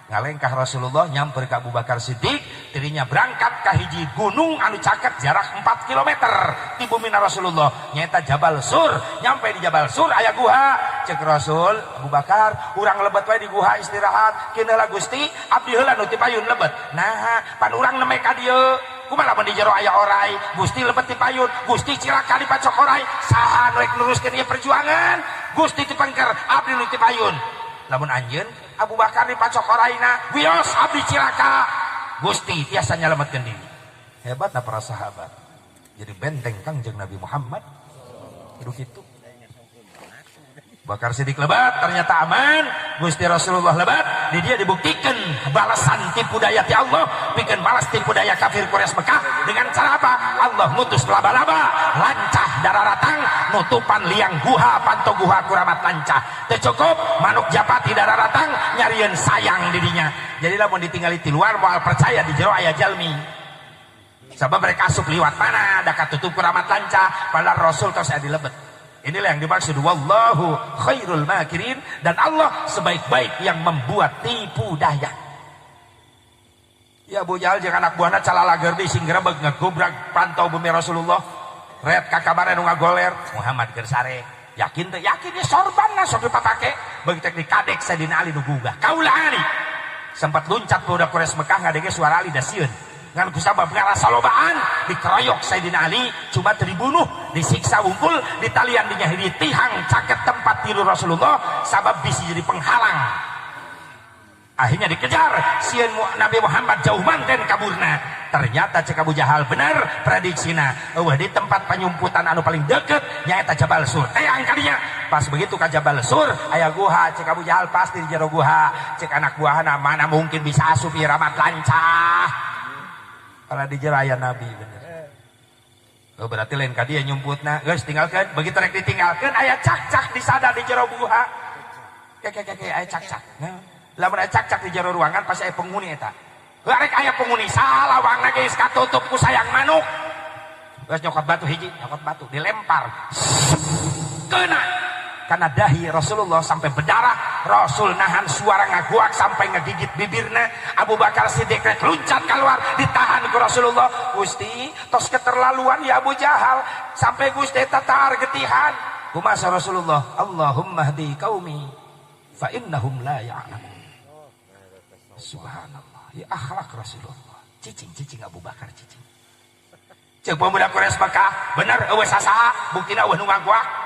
Ngalengkah Rasulullah nyamper ke Abu Bakar Siddiq, dirinya berangkat ke hiji gunung anu caket jarak 4 km di bumi Rasulullah, nyaeta Jabal Sur. Nyampe di Jabal Sur aya guha. Cek Rasul, Abu Bakar, urang lebet wae di guha istirahat. Kineula Gusti, abdi heula nu ti payun lebet. Nah, pan urang nemeh ka dieu. Kumaha lamun di jero aya orai, Gusti lebet ti payun, Gusti cilaka di pacok orai. Saha nu rek neruskeun ieu perjuangan? Gusti ti pengker, abdi nu ti payun. Lamun anjeun Abu Bakar di pacok oraina, wios abdi cilaka. Gusti tiasa nyelametkeun diri. Hebatna para sahabat. Jadi benteng Kangjeng Nabi Muhammad. Hidup itu. Bakar Siddiq lebat, ternyata aman. Gusti Rasulullah lebat, di dia dibuktikan balasan tipu daya ti Allah, bikin balas tipu daya kafir Quraisy Mekah dengan cara apa? Allah ngutus laba-laba, lancah dararatang, nutupan liang guha, panto guha kuramat lancah. Teu cukup, manuk japati dararatang, nyarieun sayang didinya. Jadi lamun ditinggali di luar, moal percaya di jero aya jalmi. Sabab mereka asup liwat mana, da katutup kuramat lancah, padahal Rasul terus aya dilebet. Inilah yang dimaksud wallahu khairul makirin, dan Allah sebaik-baik yang membuat tipu daya. Ya Abu Jahal jeung anak buahna calalager deui sing grebeg ngegobrak pantau bumi Rasulullah. Red ka kamar anu ngagoler, Muhammad keur sare. Yakin teh? Yakin ieu sorbanna sok dipapake. Beug tek dikadek Sayyidina Ali nu gugah. Kaula Ali sempat luncat budak Quraisy Mekah ngadege suara Ali da sieun. Ngan kusabab ngarasa lobaan dikeroyok Sayyidina Ali, cuma dibunuh, disiksa wungkul, ditalian dinyahiri tihang caket tempat tidur Rasulullah, sabab bisa jadi penghalang. Akhirnya dikejar sieun Nabi Muhammad jauh manten kaburna. Ternyata cek Abu Jahal bener prediksina, eueuh di tempat penyumputan anu paling deket nyaeta Jabal Sur. Teang kadinya. Pas begitu ka Jabal Sur aya guha, cek Abu Jahal pasti di jero guha. Cek anak buahna mana mungkin bisa asup ieu ramat lancah. Kalau di jeraya Nabi bener. Oh, berarti lain kadi nyumputna. Geus tinggalkeun, begitu rek ditinggalkeun aya cak-cak di sada di jero guha. Kek aya cak-cak. Nah, lamun aya cak-cak di jero ruangan pasti aya penghuni eta. Rek aya penghuni salawangna geus katutup ku sayang manuk. Geus nyokot batu hiji, nyokot batu dilempar. Keuna. Karena dahi Rasulullah sampai berdarah, Rasul nahan suara ngaguak sampai ngegigit bibirnya. Abu Bakar Siddiq loncat keluar, ditahan ke Rasulullah. Gusti, tos keterlaluan ya Abu Jahal, sampai Gusti tatar getihan. Kumasa Rasulullah, Allahumma hdi qaumi fa innahum la ya'lamun. Subhanallah, ya akhlak Rasulullah. Cicing Abu Bakar cicing. Cek pemuda Quraisy Mekah, bener eueuh sasaha, buktina eueuh nu ngaguak.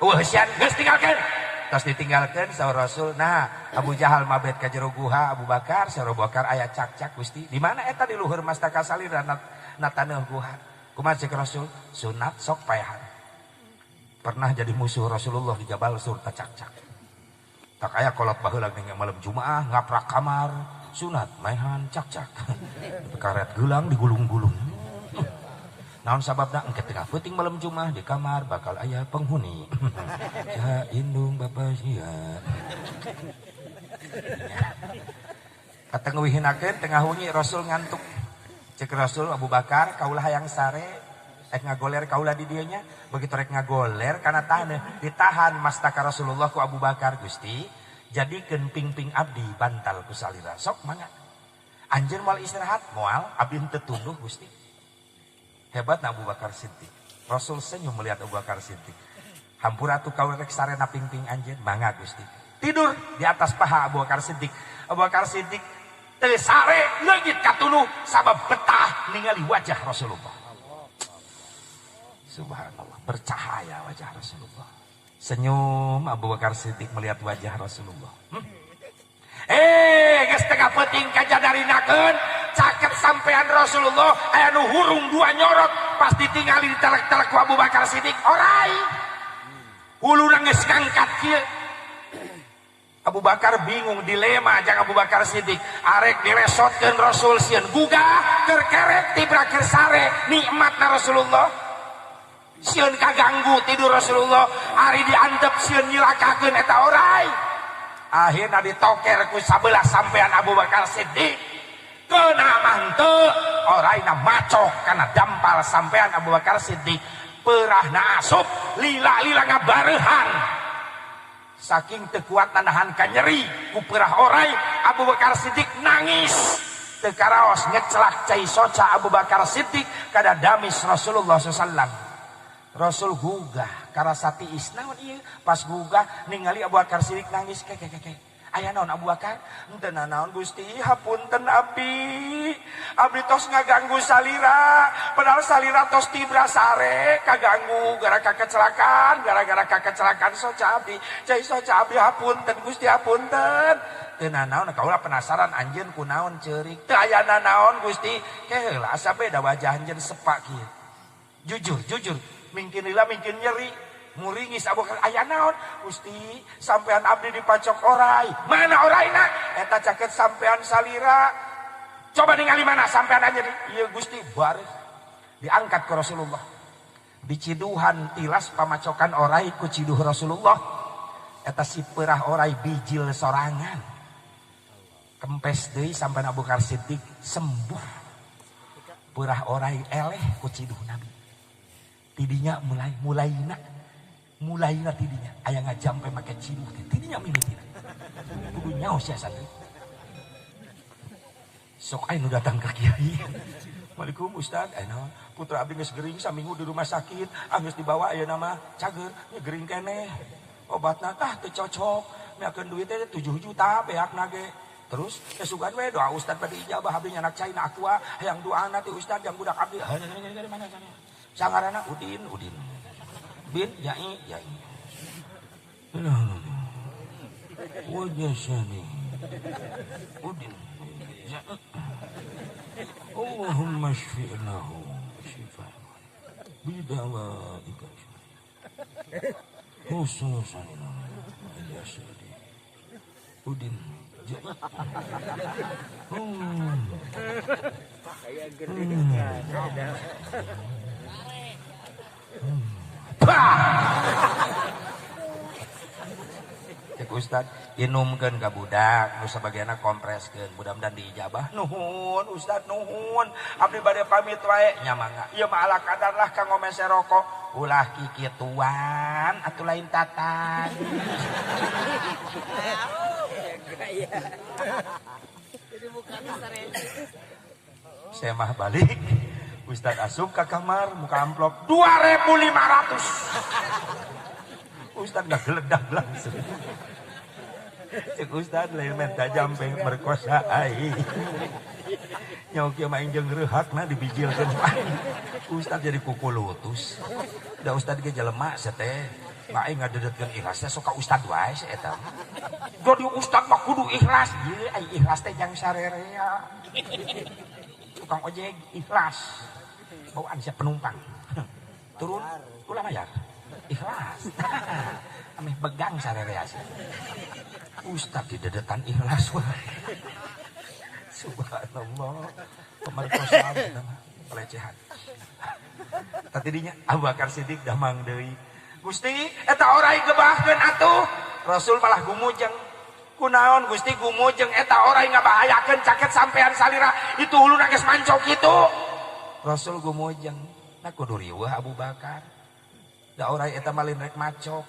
Hesian, geus tinggalkeun. Terus ditinggalkeun saur Rasul. Nah, Abu Jahal mabet ka jero guha Abu Bakar, saur Abu Bakar aya cak-cak Gusti. Di mana eta di luhur mastaka salira na taneuh guha. Kumaha cek Rasul? Sunat sok paehan. Pernah jadi musuh Rasulullah di Jabal Sur tacak-cak. Tak aya kolot baheula ning malam Jumaah ngaprak kamar, sunat maehan cak-cak. Karet gelang digulung-gulung. Naon sababna engke tengah peuting malam Jumaah di kamar bakal aya penghuni. Ya indung Bapak sia. Kateng wihinakeun tengah wengi Rasul ngantuk. Cek Rasul Abu Bakar kaulah hayang sare rek ngagoler kaulah di dieu nya. Begitu rek ngagoler kana taneuh ditahan mastaka Rasulullah ku Abu Bakar. Gusti, jadikeun ping-ping abdi bantal ku salira. Sok mangga. Anjeun moal istirahat, moal abdi teu tunduh Gusti. Hebat Abu Bakar Siddiq. Rasul senyum melihat Abu Bakar Siddiq. hampura tuh kau rek sarena pingping anjeun mangga Gusti tidur di atas paha Abu Bakar Siddiq. Abu Bakar Siddiq teu sare leungit katuluh sabab betah ningali wajah Rasulullah. Subhanallah, bercahaya wajah Rasulullah. Senyum Abu Bakar Siddiq melihat wajah Rasulullah. Geus tengah peuting kajadarinakeun caket sampean Rasulullah aya nu hurung dua nyorot pas ditingali ditelek-telek ku Abu Bakar Siddiq orai huluna geus ngangkat kieu. Abu Bakar bingung dilema jeung Abu Bakar Siddiq arek diresotkeun Rasul sieun gugah keur kerek tibra keur sare nikmatna Rasulullah sieun kaganggu tidur Rasulullah ari diantep sieun nyilakakeun eta orai akhirna ditoker ku sabelah sampean Abu Bakar Siddiq keuna manteu oraina macok kana dampal sampean Abu Bakar Siddiq peurahna asup lila-lila ngabareuhan saking teu kuat nahan ka nyeri ku peurah orai Abu Bakar Siddiq nangis teu karaos ngeclak cai soca Abu Bakar Siddiq kada damis Rasulullah sallallahu Rasul gugah karasa tiis naon ieu pas gugah ningali Abu Bakar Siddiq nangis ke aya naon Abu Bakar henteu naon Gusti hapunten abdi tos ngaganggu salira padahal salira tos tibra sare kaganggu gara-gara kecelakaan soca abdi cai soca abdi hapunten Gusti hapunten teu naon kaula penasaran anjeun kunaon ceurik teu aya naon Gusti keheula asa beda wajah anjeun sepak kieu jujur mungkin lila mungkin nyeri muringis Abu Bakar aya naon Gusti sampean abdi dipacok orai mana oraina eta caket sampean salira coba ningali mana sampean nyeri ieu Gusti baris diangkat ke Rasulullah diciduhan tilas pamacokan orai ku ciduh Rasulullah eta si peurah orai bijil sorangan kempes deui sampean Abu Bakar Siddiq sembuh peurah orai eleh ku ciduh Nabi tidinya mulaina tidinya aya ngajampe make ciduh tidinya mimitina kudu nyaho sia santri sok aya nu datang ka kiai Waalaikum Ustaz aya putra abdi geus gering saminggu di rumah sakit geus dibawa ayeuna mah cager gering keneh obatna tah teu cocok meakeun duit teh 7 juta beakna ge terus kesugan we doa Ustaz bade ijabah abdi anak cai na aqua hayang doana ti Ustaz yang budak abdi mana sangarana Udin bin Yai wajah syani Udin Allahumma shfi'lahu shifa bidawaika khususan ya syadi Udin Yai Cek Ustad inumkeun ka budak nu sabagianna kompreskeun mudah-mudahan diijabah nuhun Ustad nuhun abdi bade pamit wae nya mangga ieu mah ala kadar lah kanggo mese rokok ulah kikituan atuh lain tatan jadi bukan sare saya mah balik Ustad asup ke kamar muka amplop 2.500 Ustad gak geledak langsung cek Ustad lain minta jampe merkosa ai nyok ya main jeung reuhakna dibijilkeun Ustad jadi kukulutus da Ustad ge jelema teh bae ngadedetkeun ikhlasna sok ka Ustad wae eta jadi Ustad mah kudu ikhlas ieu ai ikhlas teh jang sarerea tukang ojek ikhlas bawaan siap penumpang turun ulah bayar ikhlas ameh begang sarerea Ustaz di dedetan ikhlas wae subhanallah pemerkosaan pelecehan tadinya Abu Bakar Siddiq damang deui Gusti eta orai gebahkeun atuh Rasul malah gumujeng kunaon Gusti gumujeng eta orai ngabahayakeun caket sampean salira itu huluna geus mancok kitu Rasul gumujeng na kudu riweuh Abu Bakar da orai eta malin rek macok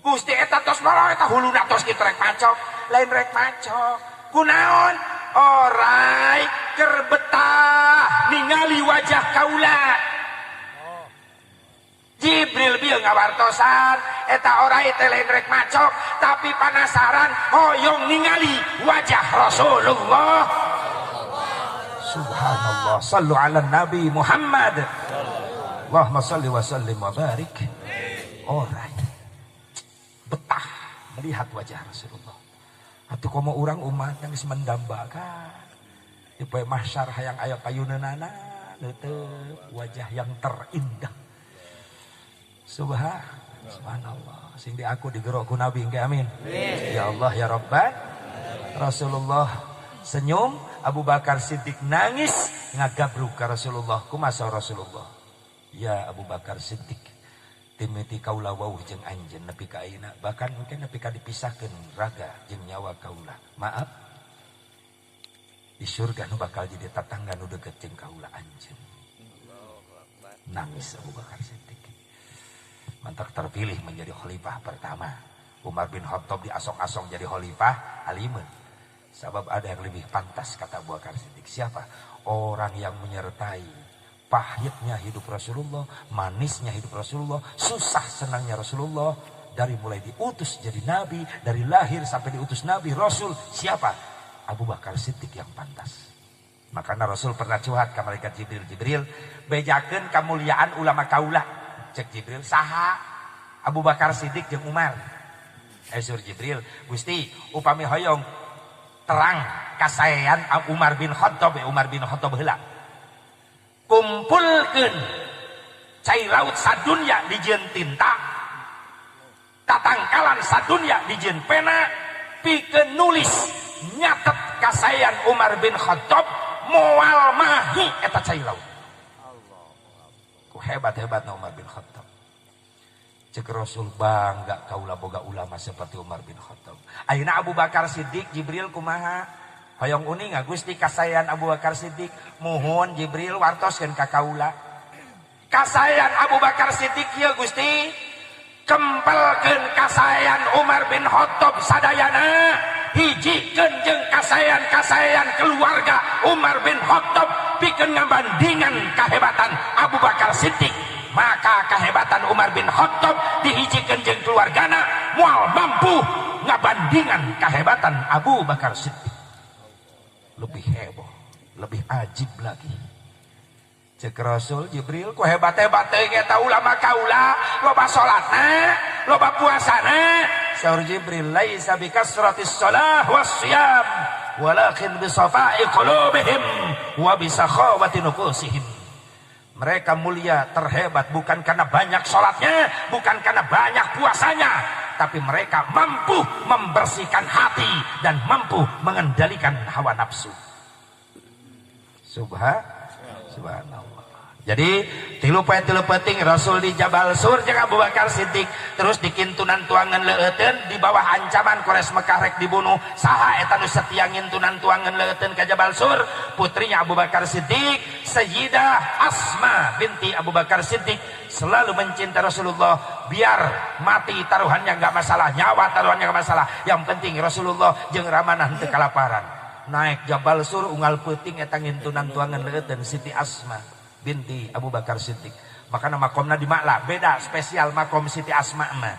Gusti eta tos mara eta huluna tos kitu rek macok lain rek macok kunaon orai keur betah ningali wajah kaula Jibril bieu ngawartosan eta orai teh lain rek macok tapi penasaran hoyong ningali wajah Rasulullah. Subhanallah, sallu ala Nabi Muhammad. Allahumma salli wa sallim wa barik. Alright. Betah melihat wajah Rasulullah. Atuh komo urang umat yang geus mendambakan di poe mahsyar hayang aya payuneunana neuteuk wajah yang terindah. Subhanallah. Sing di aku digerok ku Nabi engke amin. Ya Allah ya Rabban. Rasulullah senyum, Abu Bakar Siddiq nangis ngagabruk ka Rasulullah. Kumaha Rasulullah? Ya Abu Bakar Siddiq, timiti kaula wauh jeung anjeun nepi ka ayeuna, bahkan mungkin nepi ka dipisahkeun raga jeung nyawa kaula. Maaf. Di surga nu bakal jadi tatangga nu deukeut jeung kaula anjeun. Nangis Abu Bakar Siddiq. Mantak terpilih menjadi khalifah pertama. Umar bin Khattab diasong-asong jadi khalifah, alimeun. Sebab ada yang lebih pantas kata Abu Bakar Siddiq. Siapa? Orang yang menyertai pahitnya hidup Rasulullah, manisnya hidup Rasulullah, susah senangnya Rasulullah. Dari mulai diutus jadi nabi, dari lahir sampai diutus nabi, Rasul. Siapa? Abu Bakar Siddiq yang pantas. Makanya Rasul pernah curhat ke malaikat Jibril. Jibril, bejakeun kamuliaan ulama kaula. Cek Jibril, saha? Abu Bakar Siddiq jeung Umar. Sur Jibril, Gusti, upami hoyong terang kasaean Umar bin Khattab, Umar bin Khattab heula. Kumpulkeun cai laut sadunya dijieun tinta. Tatangkalan sadunya dijieun pena, pikeun nulis nyatet kasaean Umar bin Khattab moal mahi eta cai laut. Hebat-hebat Umar bin Khattab. Cek Rasul bangga kaula boga ulama seperti Umar bin Khattab. Ayeuna Abu Bakar Siddiq, Jibril kumaha? Hoyong uning Gusti kasayan Abu Bakar Siddiq, muhun Jibril wartoskeun ka kaula. Kasayan Abu Bakar Siddiq ieu Gusti, kempelkeun kasayan Umar bin Khattab sadayana, hijikeun jeung kasayan keluarga Umar bin Khattab pikeun ngabandingan kahebatan Abu Bakar Siddiq. Maka kahebatan Umar bin Khattab dihijikeun jeung keluargana moal mampu ngabandingan kahebatan Abu Bakar Siddiq. Lebih heboh, lebih ajib lagi. Cek Rasul Jibril ku hebat-hebat teh eta ulama kaula, loba salatna, loba puasana. Saur Jibril, laisa bikasratis shalah wasyam, walakin bisafa'i qulubihim wa bisakhawati nufusihim. Mereka mulia terhebat bukan karena banyak sholatnya, bukan karena banyak puasanya, tapi mereka mampu membersihkan hati dan mampu mengendalikan hawa nafsu. Subhanallah. Jadi tilu penting Rasul di Jabal Sur jeung Abu Bakar Siddiq, terus dikintunan tuangan leueteun di bawah ancaman Quraisy Mekah rek dibunuh. Saha eta nu setia ngintunan tuangan leueteun ka Jabal Sur? Putrinya Abu Bakar Siddiq, Sayyidah Asma binti Abu Bakar Siddiq, selalu mencintai Rasulullah. Biar mati taruhannya enggak masalah, nyawa taruhannya enggak masalah. Yang penting Rasulullah jeung ramanah henteu kalaparan. Naik Jabal Sur unggal peuting eta ngintunan tuangan leueteun Siti Asma binti Abu Bakar Siddiq. Makanya makomna di Ma'la beda spesial makom Siti Asma mah.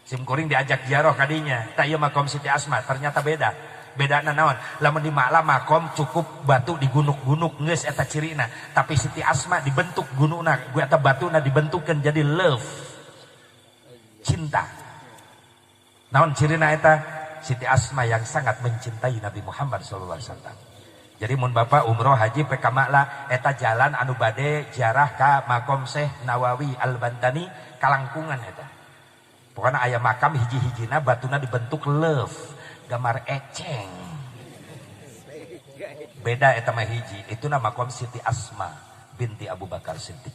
Simkuring diajak ziarah kadinya, tak ieu makom Siti Asma ternyata beda. Bedana naon? Lamun di Ma'la makom cukup batu di gunuk-gunuk geus eta cirina, tapi Siti Asma dibentuk gunungna, gue eta batuna dibentukkeun jadi love. Cinta. Naon cirina eta? Siti Asma yang sangat mencintai Nabi Muhammad sallallahu alaihi wasallam. Jadi mun bapak umroh haji peka Ma'la eta jalan anu bade ziarah ka makom Syekh Nawawi Al-Bantani kalangkungan eta. Pokoknya aya makam hiji-hijina batuna dibentuk love, gambar eceng. Beda eta mah hiji, itu nama makom Siti Asma binti Abu Bakar Siddiq.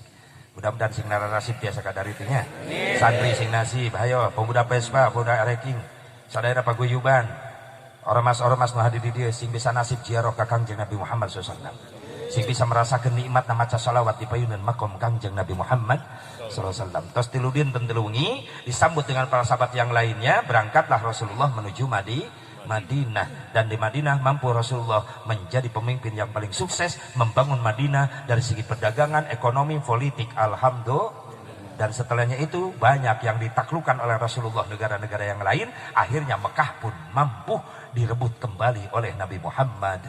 Mudah-mudahan sing narasib biasa kadari teh nya. Santri sing nasib, hayo pemuda Vespa, pemuda Reking, sadaya paguyuban. Ormas-ormas nu hadir di dieu sing bisa nasib ziarah ka Kangjeng Nabi Muhammad sallallahu alaihi wasallam. Sing bisa merasakeun nikmat maca shalawat di payunan makom Kangjeng Nabi Muhammad sallallahu alaihi wasallam. Tos tilu dinten tilu wengi disambut dengan para sahabat yang lainnya, berangkatlah Rasulullah menuju Madinah, dan di Madinah mampu Rasulullah menjadi pemimpin yang paling sukses membangun Madinah dari segi perdagangan, ekonomi, politik. Alhamdulillah. Dan setelahnya itu banyak yang ditaklukkan oleh Rasulullah negara-negara yang lain. Akhirnya Mekah pun mampu direbut kembali oleh Nabi Muhammad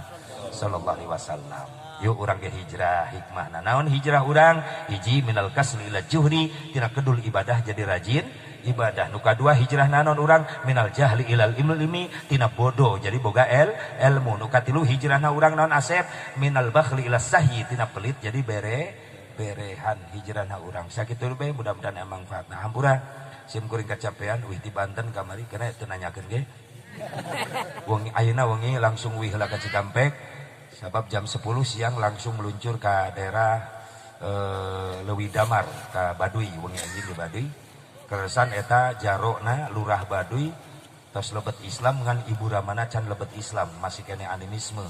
sallallahu alaihi wasallam. Yuk urang ge hijrah hikmah. Naon hijrah urang? Hiji minal kasli ila juhri, tina kedul ibadah jadi rajin ibadah. Nu kadua hijrah nanon urang minal jahli ilal ilmi, tina bodoh jadi boga ilmu. Nu katilu hijrahna urang naon Asep? Minal bakhli ila sahyi, tina pelit jadi berehan hijrahna urang. Sakitu bae mudah-mudahan emang manfaatna. Hampura sim kuring kacapean euy ti Banten kamari kana teu nanyakeun ge. Wengi ayeuna wengi langsung euy heula ka Cikampek. Sabab jam 10 siang langsung meluncur ke daerah Leuwi Damar ke Baduy, wengi anjing di Baduy. Keresan eta jarokna lurah Baduy tos lebet Islam ngan ibu ramana can lebet Islam masih kene animisme.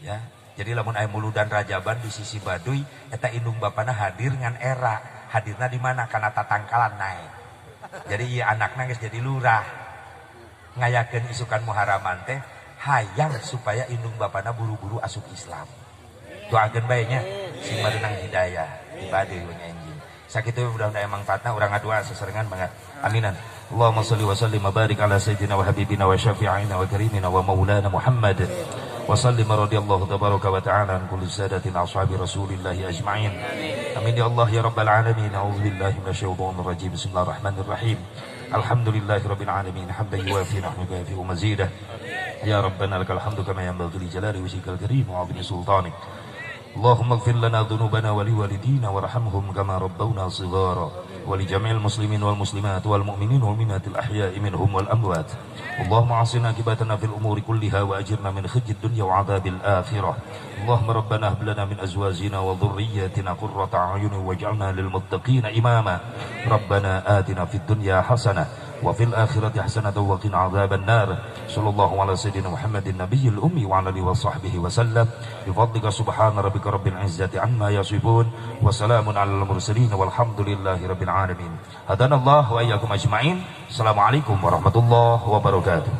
Ya. Jadi lamun aya muludan rajaban di sisi Baduy eta indung bapana hadir ngan era. Hadirna di mana? Kana tatangkalan naik. Jadi ieu anakna geus jadi lurah. Ngayakeun isukan muharaman teh hayang supaya indung bapana buru-buru asup Islam. Doakeun bae nya sing marenang hidayah di Baduy we anjing. Sakitu mudah-mudahan manfaatna urang ngadua seserengan banget. Aminan. Allahumma shalli wa sallim wa barik ala sayyidina wa habibina wa syafi'ina wa karimina wa maulana Muhammad. Wa sallim radhiyallahu tabaraka wa ta'ala an kulli sadatin ashabi Rasulillah ajma'in. Amin ya Allah ya rabbal alamin. A'udzubillahi minasyaitonir rajim. Bismillahirrahmanirrahim. Alhamdulillahirabbil alamin. Hamdan yuwafi nahmaduhu wa yukafi mazidah. Ya rabbana lakal hamdu kama yanbaghi li jalali wajhikal karim wa 'azimi sultanik. اللهم اغفر لنا ذنوبنا ولوالدينا وارحمهم كما ربونا صغارا ولجميع المسلمين والمسلمات والمؤمنين والمؤمنات الأحياء منهم والأموات اللهم عاصنا عاقبتنا في الأمور كلها وأجرنا من خزي الدنيا وعذاب الآخرة اللهم ربنا هب لنا من أزواجنا وذرياتنا قرة أعين واجعلنا للمتقين إماما ربنا آتنا في الدنيا حسنة وفي الآخرة حسنة وقنا عذاب النار صلى الله على سيدنا محمد النبي الأمي وعلى آله وصحبه وسلم بفضلك سبحان ربك رب العزة عما يصفون وسلام على المرسلين والحمد لله رب العالمين هدانا الله وإياكم أجمعين السلام عليكم ورحمة الله وبركاته.